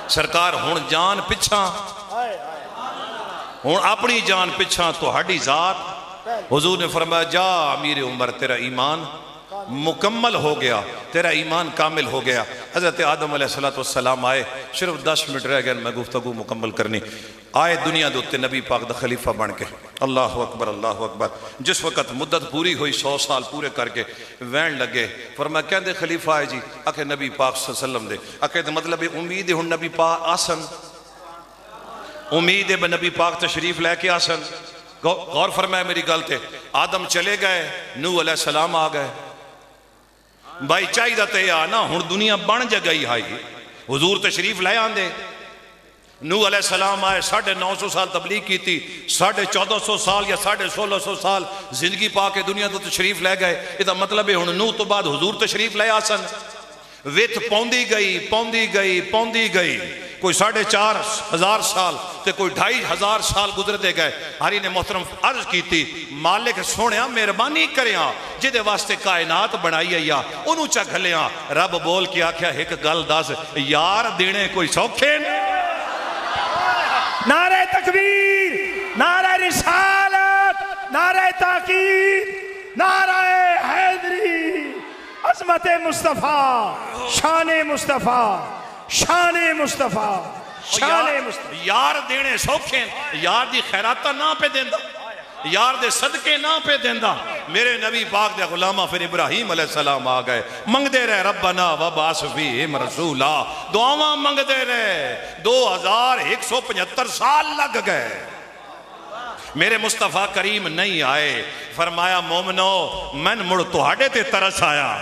سرکار ہون جان پچھا ہون اپنی جان پچھا تو ہڈی ذات حضور نے فرمایا جا امیر عمر تیرا ایمان مکمل ہو گیا تیرا ایمان کامل ہو گیا حضرت آدم علیہ السلام آئے صرف 10 منٹ رہ گئے میں گفتگو مکمل کرنی آئے دنیا دوتے نبی پاک دا خلیفہ بن کے اللہ اکبر اللہ اکبر جس وقت مدت پوری ہوئی 100 سال پورے کر کے وین لگے فرمایا کہن دے خلیفہ آئے جی اکھے نبی پاک صلی اللہ علیہ وسلم دے اکھے دے مطلب امید ہے نبی پاک آسن امید ہے نبی پاک تشریف لے کے آسن غور فرمائے میری گلتے آدم چلے گئے نوح علیہ السلام آ گئے بھائی چاہی دا تے آنا ہون دنیا بن جا گئی ہائی حضور تشریف لے آندے نوح علیہ السلام آئے 950 سال تبلیغ کی تھی 1450 سال یا 1650 سال زندگی پا کے دنیا تو تشریف لے گئے یہ مطلب ہے ہون نوح تو بعد حضور تشریف لے آسن ویت پوندی گئی کوئی 4,500 سال تے کوئی 2,500 سال گزر دے گئے ہری نے محترم عرض کی تھی مالک سونیا مہربانی کریاں جدے واسطے کائنات بنائی ہے یا انہوں چا گھلیاں رب بول کے آکھیا ایک گل دس یار دینے کوئی سوکھے نعرہ تکبیر نعرہ رسالت نعرہ تاکید نعرہ حیدری عظمت مصطفیٰ شان مصطفیٰ شان مصطفیٰ شان مصطفیٰ یار دینے سوکھیں یار دی خیراتہ نہ پہ دیندہ یار دے صدقے نہ پہ دیندہ میرے نبی پاک دے غلامہ پھر ابراہیم علیہ السلام آ گئے منگ دے رہے ربنا وبعث فیہم رسولا دعاواں منگ دے رہے 2175 سال لگ گئے میرے مصطفیٰ کریم نہیں آئے فرمایا مومنو من مڑ توہاڑے تے ترس آیا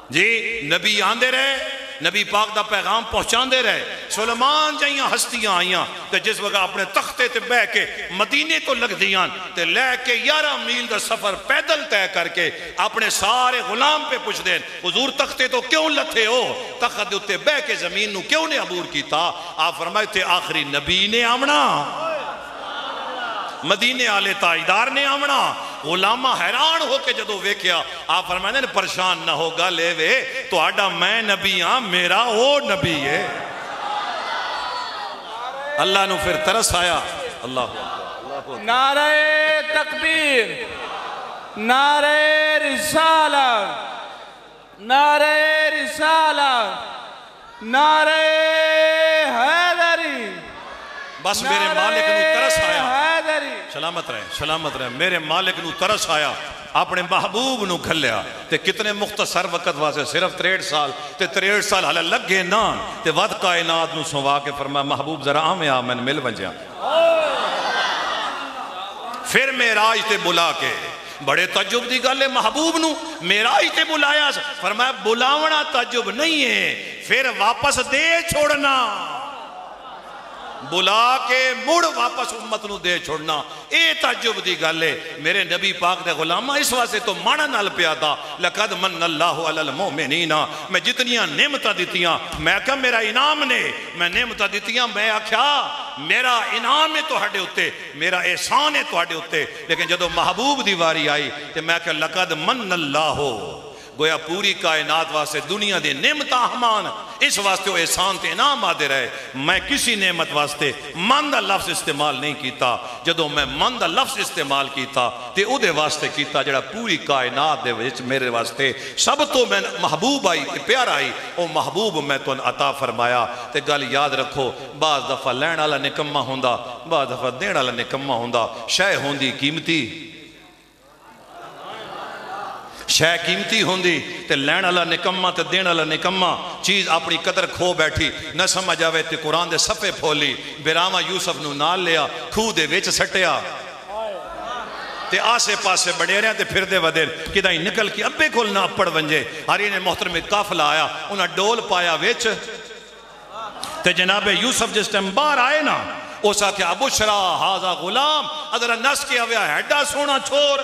جی نبی آندے رہے نبی پاک دا پیغام پہنچان دے رہے سلیمان جائیاں ہستیاں آئیاں تے جس وقت اپنے تختے تے بہ کے مدینے تو لگ دیاں تے لے کے 11 میل دا سفر پیدل طے کر کے اپنے سارے غلام پہ پوچھ دیں حضور تختے تو کیوں لتھے ہو تخت تے بہ کے زمین نو کیوں نے عبور کیتا آپ فرمائے تھے آخری نبی نے آمنا مدینے آلے تاجدار نے آمنا غلامہ حیران ہو کے جدو ویکھیا آپ فرمائے نے پریشان نہ ہوگا لے وے تو آڈا میں نبی ہاں میرا وہ نبی ہے اللہ نو پھر ترس آیا اللہ نعرہ تکبیر نعرہ رسالت نعرہ رسالت نعرہ حیدری بس میرے مالک نو ترس آیا سلامت رہے میرے مالک نو ترس آیا اپنے محبوب نو کھلیا تے کتنے مختصر وقت واسے صرف 63 سال تے 63 سال حالہ لگ گئے نان تے ود کائنات نو سنوا کے فرمایا محبوب ذرا آمیں آمین مل بنجیا پھر معراج تے بلا کے بڑے تجب دی گل ہے محبوب نو معراج تے بلایا فرمایا بلاونا تجب نہیں ہے پھر واپس دے چھوڑنا، بلا کے مڑ واپس امت نو دے چھوڑنا، اے تعجب دی گل ہے۔ میرے نبی پاک دے غلامہ اس واسطے تو مانا نال پیا دا لقد من اللہ علی المؤمنین، میں جتنیاں نعمتاں دیتیاں میں کہا میرا انعام نے، میں نعمتاں دیتیاں میں آکھیا میرا انعام ہے تہاڈے اُتے، میرا احسان ہے تہاڈے اُتے، لیکن جدو محبوب دی واری آئی تے میں کہا لقد من اللہ، گویا پوری کائنات واسطے دنیا دے نعمتاں ہمان، اس واسطے وہ احسان تے انعام آدھے رہے۔ میں کسی نعمت واسطے من دا لفظ استعمال نہیں کیتا، جدو میں من دا لفظ استعمال کیتا تے او دے واسطے کیتا جڑا پوری کائنات دے وچ میرے واسطے سب تو میں محبوب آئی تے پیار آئی، او محبوب میں تو عطا فرمایا۔ تے گل یاد رکھو، بعض دفعہ لین والا نکما ہوندا، بعض دفعہ دین والا نکما ہوندا، شے ہوندی قیمتی، شے قیمتی ہوندی تے لین والا نکما تے دین والا نکما، چیز اپنی قدر کھو بیٹھی، نہ سمجھ آوے تے قرآن دے صفحے پھولی، براما یوسف نو نال لیا، کھو دے وچ سٹیا تے آسے پاسے بڑے رہے تے پھر دے ودیر کدھا ہی نکل کی ابے کھول نہ اپڑ ونجے۔ ہری نے محترم قافلہ آیا، انہاں ڈول پایا وچ تے جناب یوسف جس ٹائم باہر آئے نا، اس آکھے ابو شرا ہاذا غلام، ادھر نس کے آویا ہیڈا سونا چھوڑ،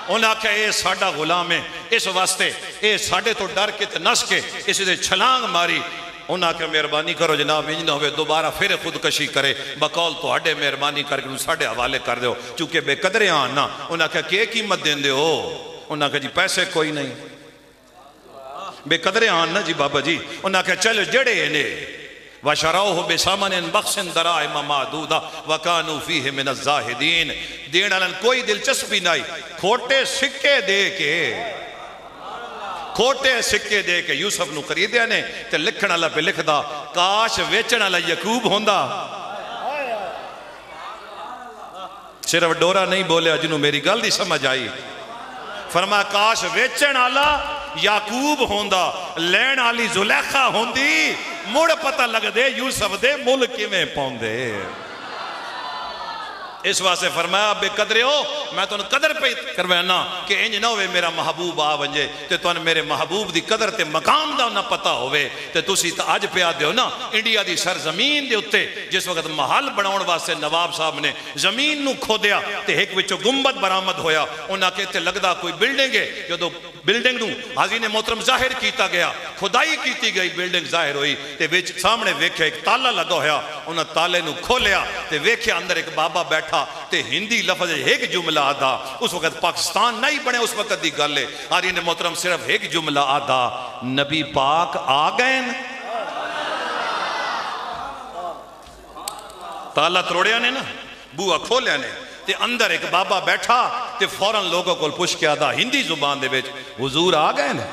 انہاں کہا اے ساڑھا غلام ہے، اس واسطے اے ساڑھے تو ڈر کے تے نس کے اسی دے چھلانگ ماری۔ انہاں کہا مہربانی کرو جناب انج نہ ہوئے دوبارہ پھر خودکشی کرے، بقول تو ہڈے مہربانی کر کے ساڑھے حوالے کر دیو چونکہ بے قدرے آنا۔ انہاں کہا کہ قیمت دین دے ہو؟ انہاں کہا جی پیسے کوئی نہیں، بے قدرے آنا جی بابا جی۔ انہاں کہا چلو جڑے انے وَشَرَوْهُ بِسَمَنٍ بَخْسٍ دَرَائِمَ مَعْدُودَ وَكَانُوا فِيهِ مِنَ الزَّاهِدِينَ، دین علن کوئی دلچسپی نہیں، کھوٹے سکے دے کے، کھوٹے سکے دے کے یوسف نو خریدیا نے تے لکھن اللہ پہ لکھ دا کاش ویچن اللہ یعقوب ہوندا۔ صرف ڈورا نہیں بولیا جنہوں میری گل دی سمجھ آئی، فرمایا کاش ویچن اللہ یعقوب ہوندا، لین آلی زلیخہ ہوندی، مڑ پتہ لگ دے یوسف دے ملک میں پوندے۔ اس واسطے فرمایا بے قدرے ہو، میں تو قدر پہ کروینا کہ انج نہ ہوئے میرا محبوب آ ونجے تے تو میرے محبوب دی قدر تے مقام دا نہ پتہ ہوئے تے تسی تا آج پہ آدھے ہو نا انڈیا دی سرزمین دے اتے جس وقت محل بناؤن واسطے نواب صاحب نے زمین نو کھو دیا تے ایک وچو گنبد برآمد ہویا، انہاں کہتے لگدا کوئی بلڈنگ ہے، جو بلڈنگ نو حاضرین محترم ظاہر کیتا گیا، خدائی کیتی گئی، بلڈنگ ظاہر ہوئی تے وچ سامنے ویکھے ایک تالا لگا ہویا، انہاں تالے نو کھولیا تے ویکھے اندر ایک بابا بیٹھا تے ہندی لفظ ایک جملہ آدھا، اس وقت پاکستان نہیں بنے اس وقت دی گل ہے، حضرین محترم صرف ایک جملہ آدھا، نبی پاک آ گئے نا، تالا تروڑیا نے نا، بوہ کھولیا نے تے اندر ایک بابا بیٹھا تے فوراں لوگوں کو پوچھ کے آدھا ہندی زبان دے وچ حضور آ گئے نا۔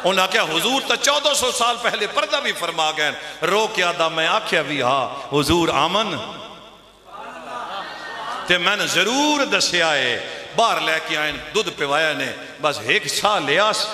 انہاں کہا حضور تا 1400 سال پہلے پردہ بھی فرما گئے، رو کے آدھا میں آکھیا بھی ہاں حضور آمن تے میں نے ضرور دسیا ہے، باہر لے کے آئیں دودھ پیوایا نے، بس ایک سا لیاس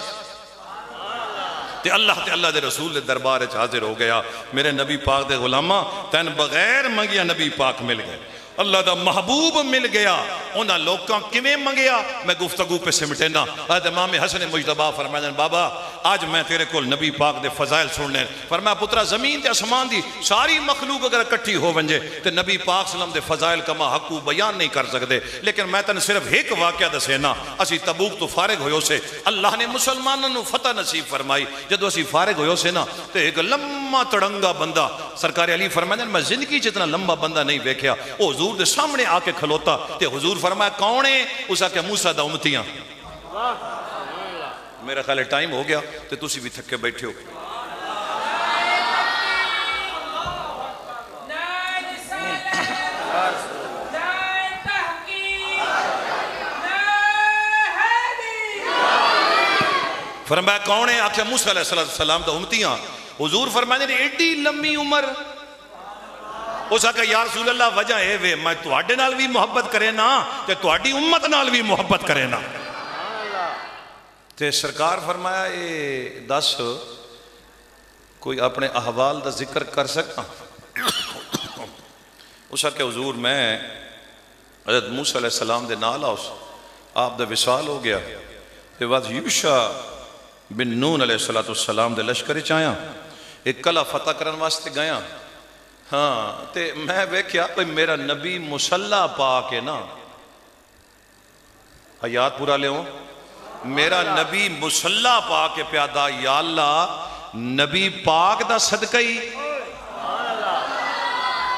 تے اللہ دے رسول دے دربار حاضر ہو گیا۔ میرے نبی پاک دے غلامہ تین بغیر منگیا نبی پاک مل گئے، اللہ دا محبوب مل گیا، انہاں لوگاں کیویں منگیا میں گفتگو پہ سمٹینا۔ حضرت امام حسن مجتبیٰ فرمائیں بابا آج میں تیرے کول نبی پاک دے فضائل سننے، فرمایا پترا زمین تے اسمان دی ساری مخلوق اگر اکٹھی ہو ونجے تے نبی پاک صلی اللہ علیہ وسلم دے فضائل کما حقو بیان نہیں کر سکتے، لیکن میں تن صرف ایک واقعہ دسینا، اسی تبوک تو فارغ ہوئے سے اللہ نے مسلمانوں فتح نصیب فرمائی، جدو اسی فارغ ہوئے سے نا تے ایک لمبا تڑنگا بندہ، سرکار علی فرمائیں میں زندگی جتنا لمبا بندہ نہیں دیکھیا، او حضور دے سامنے آ کے کھلوتا تے حضور فرمایا کون ہے؟ اس آکے موسیٰ دا امتیاں۔ میرا خیال ہے ٹائم ہو گیا تے تسی بھی تھکے بیٹھے ہو۔ فرمایا کون ہے؟ آکھیا موسیٰ علیہ السلام دا امتیاں۔ حضور فرمائیں ایڈی لمبی عمر، اس آکھا یا رسول اللہ وجہ ہے وے میں تواڈے نال بھی محبت کرے نا تے تواڈی امت نال بھی محبت کرے نا۔ تے سرکار فرمایا اے دس کوئی اپنے احوال دا ذکر کر سکتا؟ اس آکھا حضور میں حضرت موسیٰ علیہ السلام دے نال آؤس آپ دا وصال ہو گیا تے بعد یوشع بن نون علیہ السلام دے لشکر چایا ایک کلا فتح کرن واسطے گیا ہاں تے میں ویکھیا بھئی میرا نبی مسلح پا کے نا حیات پورا لے ہوں میرا نبی مسلح پا کے پیادا یا اللہ نبی پاک دا صدقہ ہی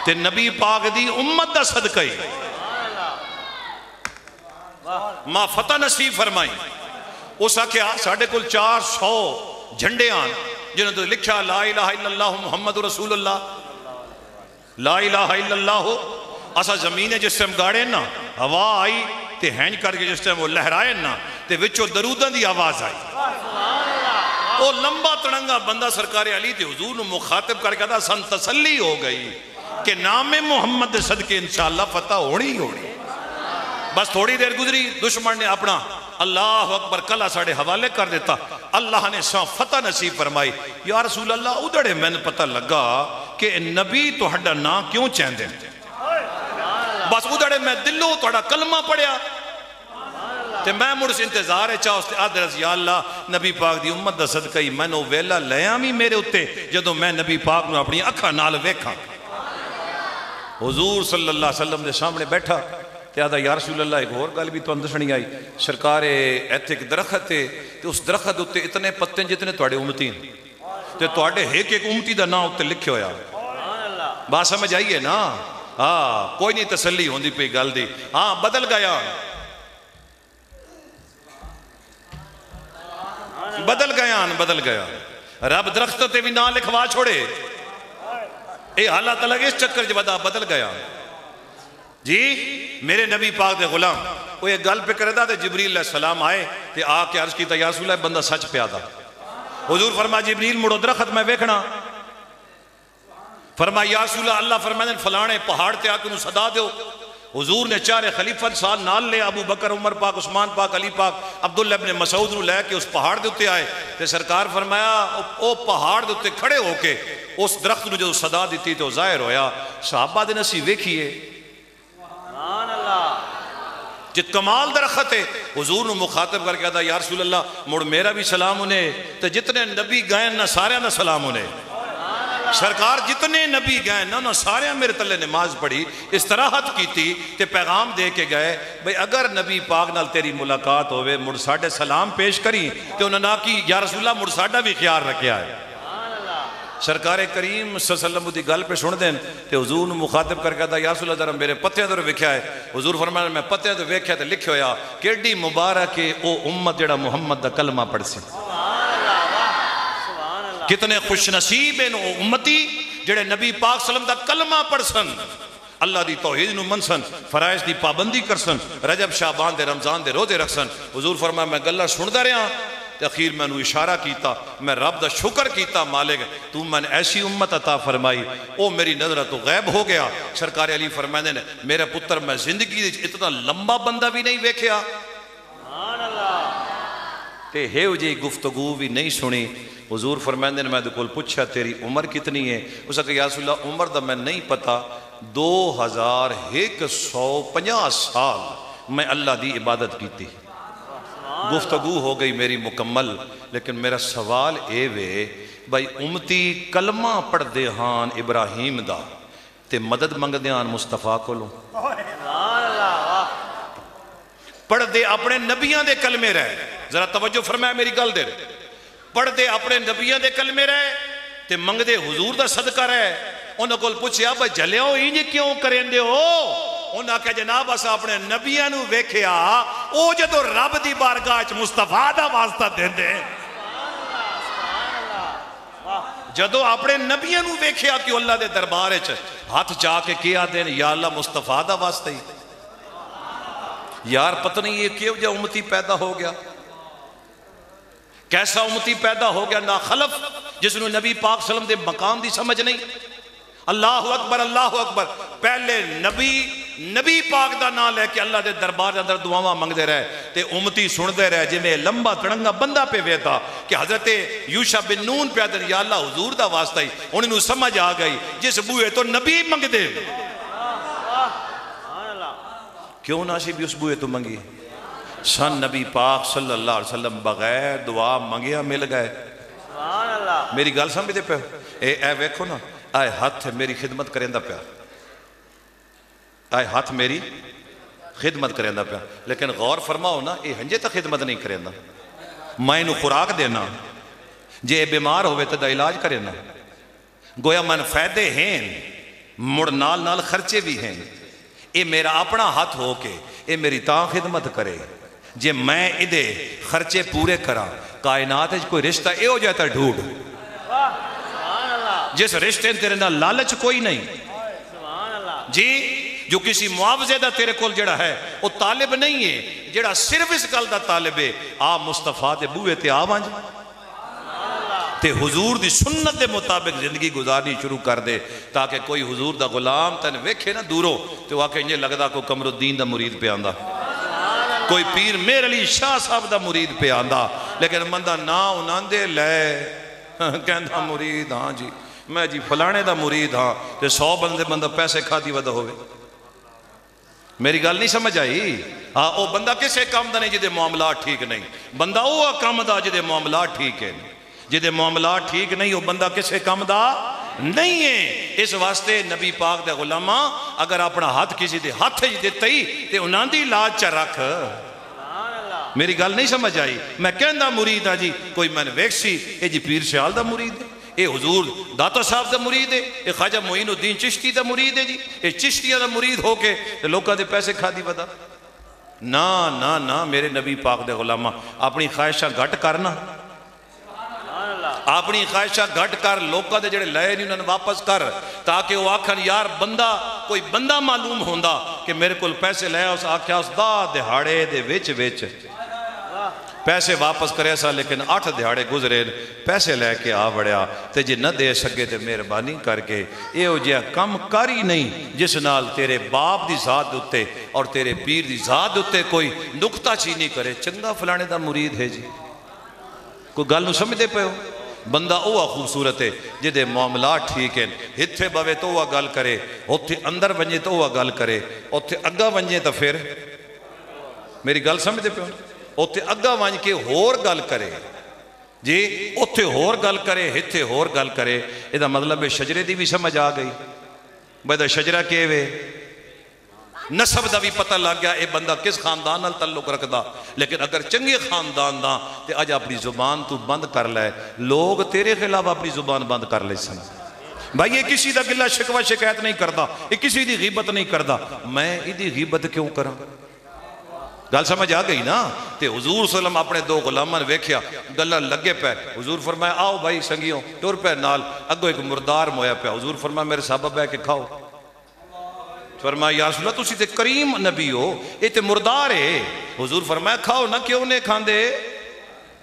تے نبی پاک دی امت دا صدقہ ہی ماں فتح نصیب فرمائی اس آکھیا ساڑھے کل 400 جھنڈے آن جنہوں نے لکھا لا الہ الا اللہ محمد رسول اللہ لا الہ الا اللہ اسا زمین جس ٹائم گاڑے نا ہوا آئی تے ہینج کر کے جس ٹائم وہ لہرائے نا تے وچوں دروداں دی آواز آئی وہ لمبا تڑنگا بندہ سرکار علی تے حضور نے مخاطب کر کے کہا سن تسلی ہو گئی کہ نام محمد صدقے انشاءاللہ فتح ہونی ہونی بس تھوڑی دیر گزری دشمن نے اپنا اللہ اکبر کلا ساڑھے حوالے کر دیتا اللہ نے فتح نصیب فرمائی یا رسول اللہ ادھڑے میں نے پتہ لگا کہ نبی تو ہڈا نا کیوں چین دیں بس ادھڑے میں دلو توڑا کلمہ پڑیا تے میں مڑ سے انتظار ہے چاہو استے آدھرز یا اللہ نبی پاک دی امت دا صدقہ ہی میں نو ویلا لیامی میرے اتے جدو میں نبی پاک نو اپنی اکھا نال ویکھا حضور صلی اللہ علیہ وسلم دے سامنے بیٹھا تے آدھا یا رسول اللہ ایک اور گل بھی تو اندسنی آئی سرکار ایتھے ایک درخت ہے تے اس درخت اتے اتنے پتے جتنے توڑے امتی تے توڑے ایک امتی دا نا اتے لکھے ہویا بات سمجھ آئیے نا ہاں کوئی نہیں تسلی ہوندی پہ گل دی ہاں بدل گیا بدل گیا رب درخت تے بھی نہ لکھوا چھوڑے اے حالات لگے اس چکر جو بدل گیا جی میرے نبی پاک دے غلام وہ یہ گل پہ کرے دا تے جبریل علیہ السلام آئے تے آ کے عرض کیتا یا رسول اللہ بندہ سچ پہ آتا حضور فرما جبریل مڑو درخت میں ویکھنا فرما یا رسول اللہ فرمائے فلانے پہاڑ تے آکے انہوں صدا دیو حضور نے چارے خلیفہ سال نال لے ابو بکر عمر پاک عثمان پاک علی پاک عبداللہ ابن مسعود نو لے کے اس پہاڑ دے اتے آئے تے سرکار فرمایا او پہاڑ دے اتے کھڑے ہو کے اس درخت نو جو صدا دیتی تو ظاہر ہویا صحابہ دے نسی ویکھیے جت کمال درخت ہے حضور نو مخاطب کر کے آدھا یا رسول اللہ مڑ میرا بھی سلام انہیں تے جتنے نبی گئے نہ سارے نہ سلام انہیں سرکار جتنے نبی گئے نہ سارے میرے تلے نماز پڑھی استراحت کی تھی تے پیغام دے کے گئے بھئی اگر نبی پاک نال تیری ملاقات ہوئے مڑ ساڑھے سلام پیش کری تے انہوں نے کی یا رسول اللہ مڑ ساڑھا بھی خیال رکھیا ہے سرکار کریم صلی اللہ علیہ وسلم دی گل پہ سن دیں تے حضور نے مخاطب کر کے دا یا رسول اللہ ذرا میرے پتے در ویکھیا ہے حضور فرمایا میں پتے در ویکھیا تے لکھے ہویا کیڑی مبارک او امت جڑا محمد دا کلمہ پڑھ سی کتنے خوش نصیب ہیں او امتی جڑے نبی پاک صلی اللہ علیہ وسلم دا کلمہ پڑھ سن اللہ دی توحید نو منسن فرائض دی پابندی کرسن رجب شعبان دے رمضان دے روزے رکھسن حضور فرمایا میں گلہ سندا رہا تے اخیر میں نو اشارہ کیتا میں رب دا شکر کیتا مالک تو میں نے ایسی امت عطا فرمائی او میری نظر تو غیب ہو گیا سرکار علی فرمانے نے میرے پتر میں زندگی اتنا لمبا بندہ بھی نہیں ویکھیا تے ہیو جی گفتگو بھی نہیں سنی حضور فرماندے نے میں کول پوچھا تیری عمر کتنی ہے اس نے کہا یا رسول اللہ عمر دا میں نہیں پتا 2150 سال میں اللہ دی عبادت کی تھی گفتگو ہو گئی میری مکمل لیکن میرا سوال اے وے بھائی امتی کلمہ پڑھ دے ہان ابراہیم دا تے مدد منگ دے ہان مصطفیٰ کو لوں پڑھ دے اپنے نبیان دے کلمے رہے ذرا توجہ فرمائے میری گل دے پڑھ دے اپنے نبیان دے کلمے رہے تے منگ دے حضور دا صدقہ رہے انہوں کو پوچھیا بھائی جلے ہو انجی کیوں کریں دے ہو انہوں کہا جناب اسا اپنے نبیانو ویکھیا او جدو رب دی بارگاہ مصطفیٰ دا واسطہ دیں دے جدو اپنے نبیانو ویکھیا کہ اللہ دے دربارے ہاتھ چاہ کے کیا دیں یا اللہ مصطفیٰ دا واسطہ ہی یار پتہ نہیں یہ کیوں جا امتی پیدا ہو گیا کیسا امتی پیدا ہو گیا ناخلف جس نے نبی پاک صلی اللہ علیہ وسلم دے مقام دی سمجھ نہیں اللہ اکبر پہلے نبی پاک دا نام لے کے اللہ دے دربار اندر دعاواں منگ دے رہے تے امتی سن دے رہے جی میں لمبا تڑنگا بندہ پہ ویتا کہ حضرت یوشع بن نون پہ دن یا اللہ حضور دا واسطہ ہی انہوں سمجھ آ گئی جس بوئے تو نبی منگ دے کیوں ناشی بھی اس بوئے تو منگی سن نبی پاک صلی اللہ علیہ وسلم بغیر دعا منگیا مل گئے. سبحان اللہ. میری گل سمجھتے پہ اے ویکھو نا، اے ہاتھ میری خدمت کریں دا پیا، اے ہاتھ میری خدمت کریں دا پیا، لیکن غور فرماؤ نا اے ہنجے تا خدمت نہیں کریں دا. میں انہوں خوراک دینا، جے بیمار ہوئے تا دا علاج کریں نا، گویا من فائدے ہیں مڑ نال نال خرچے بھی ہیں. اے میرا اپنا ہاتھ ہو کے اے میری تاں خدمت کرے، جے میں ادھے خرچے پورے کرا کائنات ہے کوئی رشتہ اے ہو جاتا ڈھوڑ جس رشتے تیرے نہ لالچ کوئی نہیں جی، جو کسی معاوضے دا تیرے کول جڑا ہے وہ طالب نہیں ہے، جڑا صرف اس گل دا طالب ہے آ مصطفیٰ دے بوئے تے آ وانج تے حضور دی سنت دے مطابق زندگی گزارنی شروع کر دے، تاکہ کوئی حضور دا غلام تن ویکھے نا دورو تو واقعی انجھے لگدا کوئی قمر الدین دا مرید پہ آندہ، کوئی پیر میر علی شاہ صاحب دا مرید پہ آندہ، لیکن مندہ نا انہاں دے لے کہندہ مرید ہاں جی میں جی فلانے دا مرید ہاں تے 100 بندہ پیسے کھا دی ودا ہوئے. میری گل نہیں سمجھ آئی؟ ہاں او بندہ کسے کام دا نہیں جدے معاملات ٹھیک نہیں، بندہ او کام دا جدے معاملات ٹھیک ہے، جدے معاملات ٹھیک نہیں وہ بندہ کسے کام دا نہیں ہے. اس واسطے نبی پاک دے غلامہ اگر اپنا ہاتھ کسی دے ہاتھ ہی دیتا ہی تے انہاں دی لاج چا رکھ. میری گل نہیں سمجھ آئی؟ میں کہندہ مرید ہاں جی کوئی میں نے ویکسی اے جی پیر سیال دا مرید ہے، اے حضور داتا صاحب دا مرید ہے، اے خواجہ معین الدین چشتی دا مرید ہے جی، اے چشتیہ دا مرید ہو کے لوکاں دے پیسے کھا دی ودا. نا نا نا میرے نبی پاک دے غلامہ اپنی خواہشہ گھٹ کرنا، اپنی خواہشہ گھٹ کر لوکاں دے جڑے لئے نہیں انہوں واپس کر، تاکہ وہ آکھن یار بندہ کوئی بندہ معلوم ہوندہ کہ میرے کل پیسے لے اس آکھیا اس دا دہاڑے دے وچ پیسے واپس کرے سا، لیکن 8 دہاڑے گزرے پیسے لے کے آ بڑیا تے جی نہ دے سکے تے مہربانی کر کے اے ہو جیا کم کر ہی نہیں جس نال تیرے باپ دی ذات اتے اور تیرے پیر دی ذات اتے کوئی نکتہ چینی کرے. چنگا فلانے دا مرید ہے جی، کوئی گل نو سمجھ دے پہ ہو؟ بندہ اوہ خوبصورت ہے جدے معاملات ٹھیک ہیں، ہتھے بوے تو وہ گل کرے، اتھے اندر بنجے تو وہ گل کرے، اتھے اگا بنجے تو پھر میری گل سمجھ دے پہ ہو؟ اتھے اگا بنج کے ہور گل کرے جی، اتھے ہور گل کرے ہتھے ہور گل کرے. یہ مطلب ہے شجرے دی بھی سمجھ آ گئی بھئی شجرہ کے وے نسب دا بھی پتہ لگ گیا اے بندہ کس خاندان نال تعلق رکھدا. لیکن اگر چنگے خاندان دا تے اج اپنی زبان تو بند کر لے، لوگ تیرے خلاف اپنی زبان بند کر لے سن. بھائی یہ کسی دا گلہ شکوہ شکایت نہیں کردا، یہ کسی دی غیبت نہیں کردا، میں ایدی غیبت کیوں کراں؟ گل سمجھ آ گئی نا؟ تے حضور صلی اللہ علیہ وسلم اپنے 2 غلامان ویکھیا گلہ لگے پہ، حضور فرمایا آؤ بھائی سنگیوں ٹور پہ نال، اگو ایک مردار مویا پہ، حضور فرمایا میرے صحابہ بے کے کھاؤ. فرمایا یا رسول اللہ تسی تے کریم نبی ہو، یہ تے مردار ہے. حضور فرمایا کھاؤ نہ کیوں نے کھان دے؟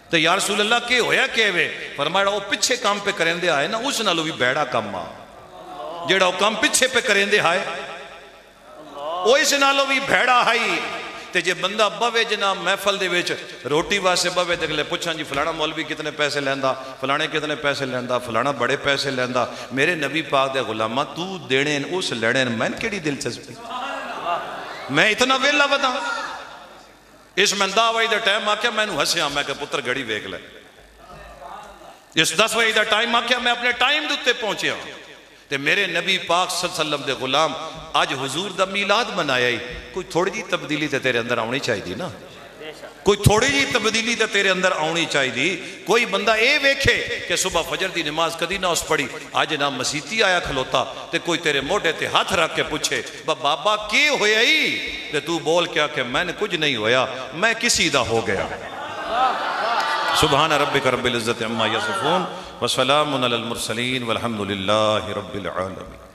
تو یا رسول اللہ کے ہویا کہ وے؟ فرمایا وہ پچھے کام پہ کریں دے آئے نا اس نالو بھی بیڑا کام آ، جیڑا وہ کام پچھے پہ کریں دے آئے وہ اس نالو بھی بیڑا آئی. تے جے بندہ بوے جنا محفل دے ویچ روٹی واسے بوے تے لے پوچھاں جی فلانا مولوی کتنے پیسے لیندہ، فلانے کتنے پیسے لیندہ، فلانا بڑے پیسے لیندہ. میرے نبی پاک دے غلامہ تو دیڑین اس لڑین میں کیڑی دلچسپی؟ میں اتنا ویلا بدا اس میں 10 بجے دا ٹائم آکیا میں نو ہسیاں میں کہ پتر گھڑی ویک لے، اس 10 بجے دا ٹائم آکیا میں اپنے ٹائم دوتے پہنچے ہوں. تے میرے نبی پاک صلی اللہ علیہ وسلم دے غلام آج حضور دا میلاد منایا ہی، کوئی تھوڑی جی تبدیلی تے تیرے اندر آنی چاہی دی نا، کوئی تھوڑی جی تبدیلی تے تیرے اندر آنی چاہی دی. کوئی بندہ اے ویکھے کہ صبح فجر دی نماز کدی نہ اس پڑھی، آج نہ مسیتی آیا کھلوتا تے کوئی تیرے موٹے تے ہاتھ رکھ کے پوچھے بابا کی ہویا ہی تے تو بول کیا کہ میں نے کچھ نہیں ہویا، میں کسی دا ہو گیا. سبحان ربک رب العزت عما یصفون وسلام علی المرسلین والحمد للہ رب العالمین.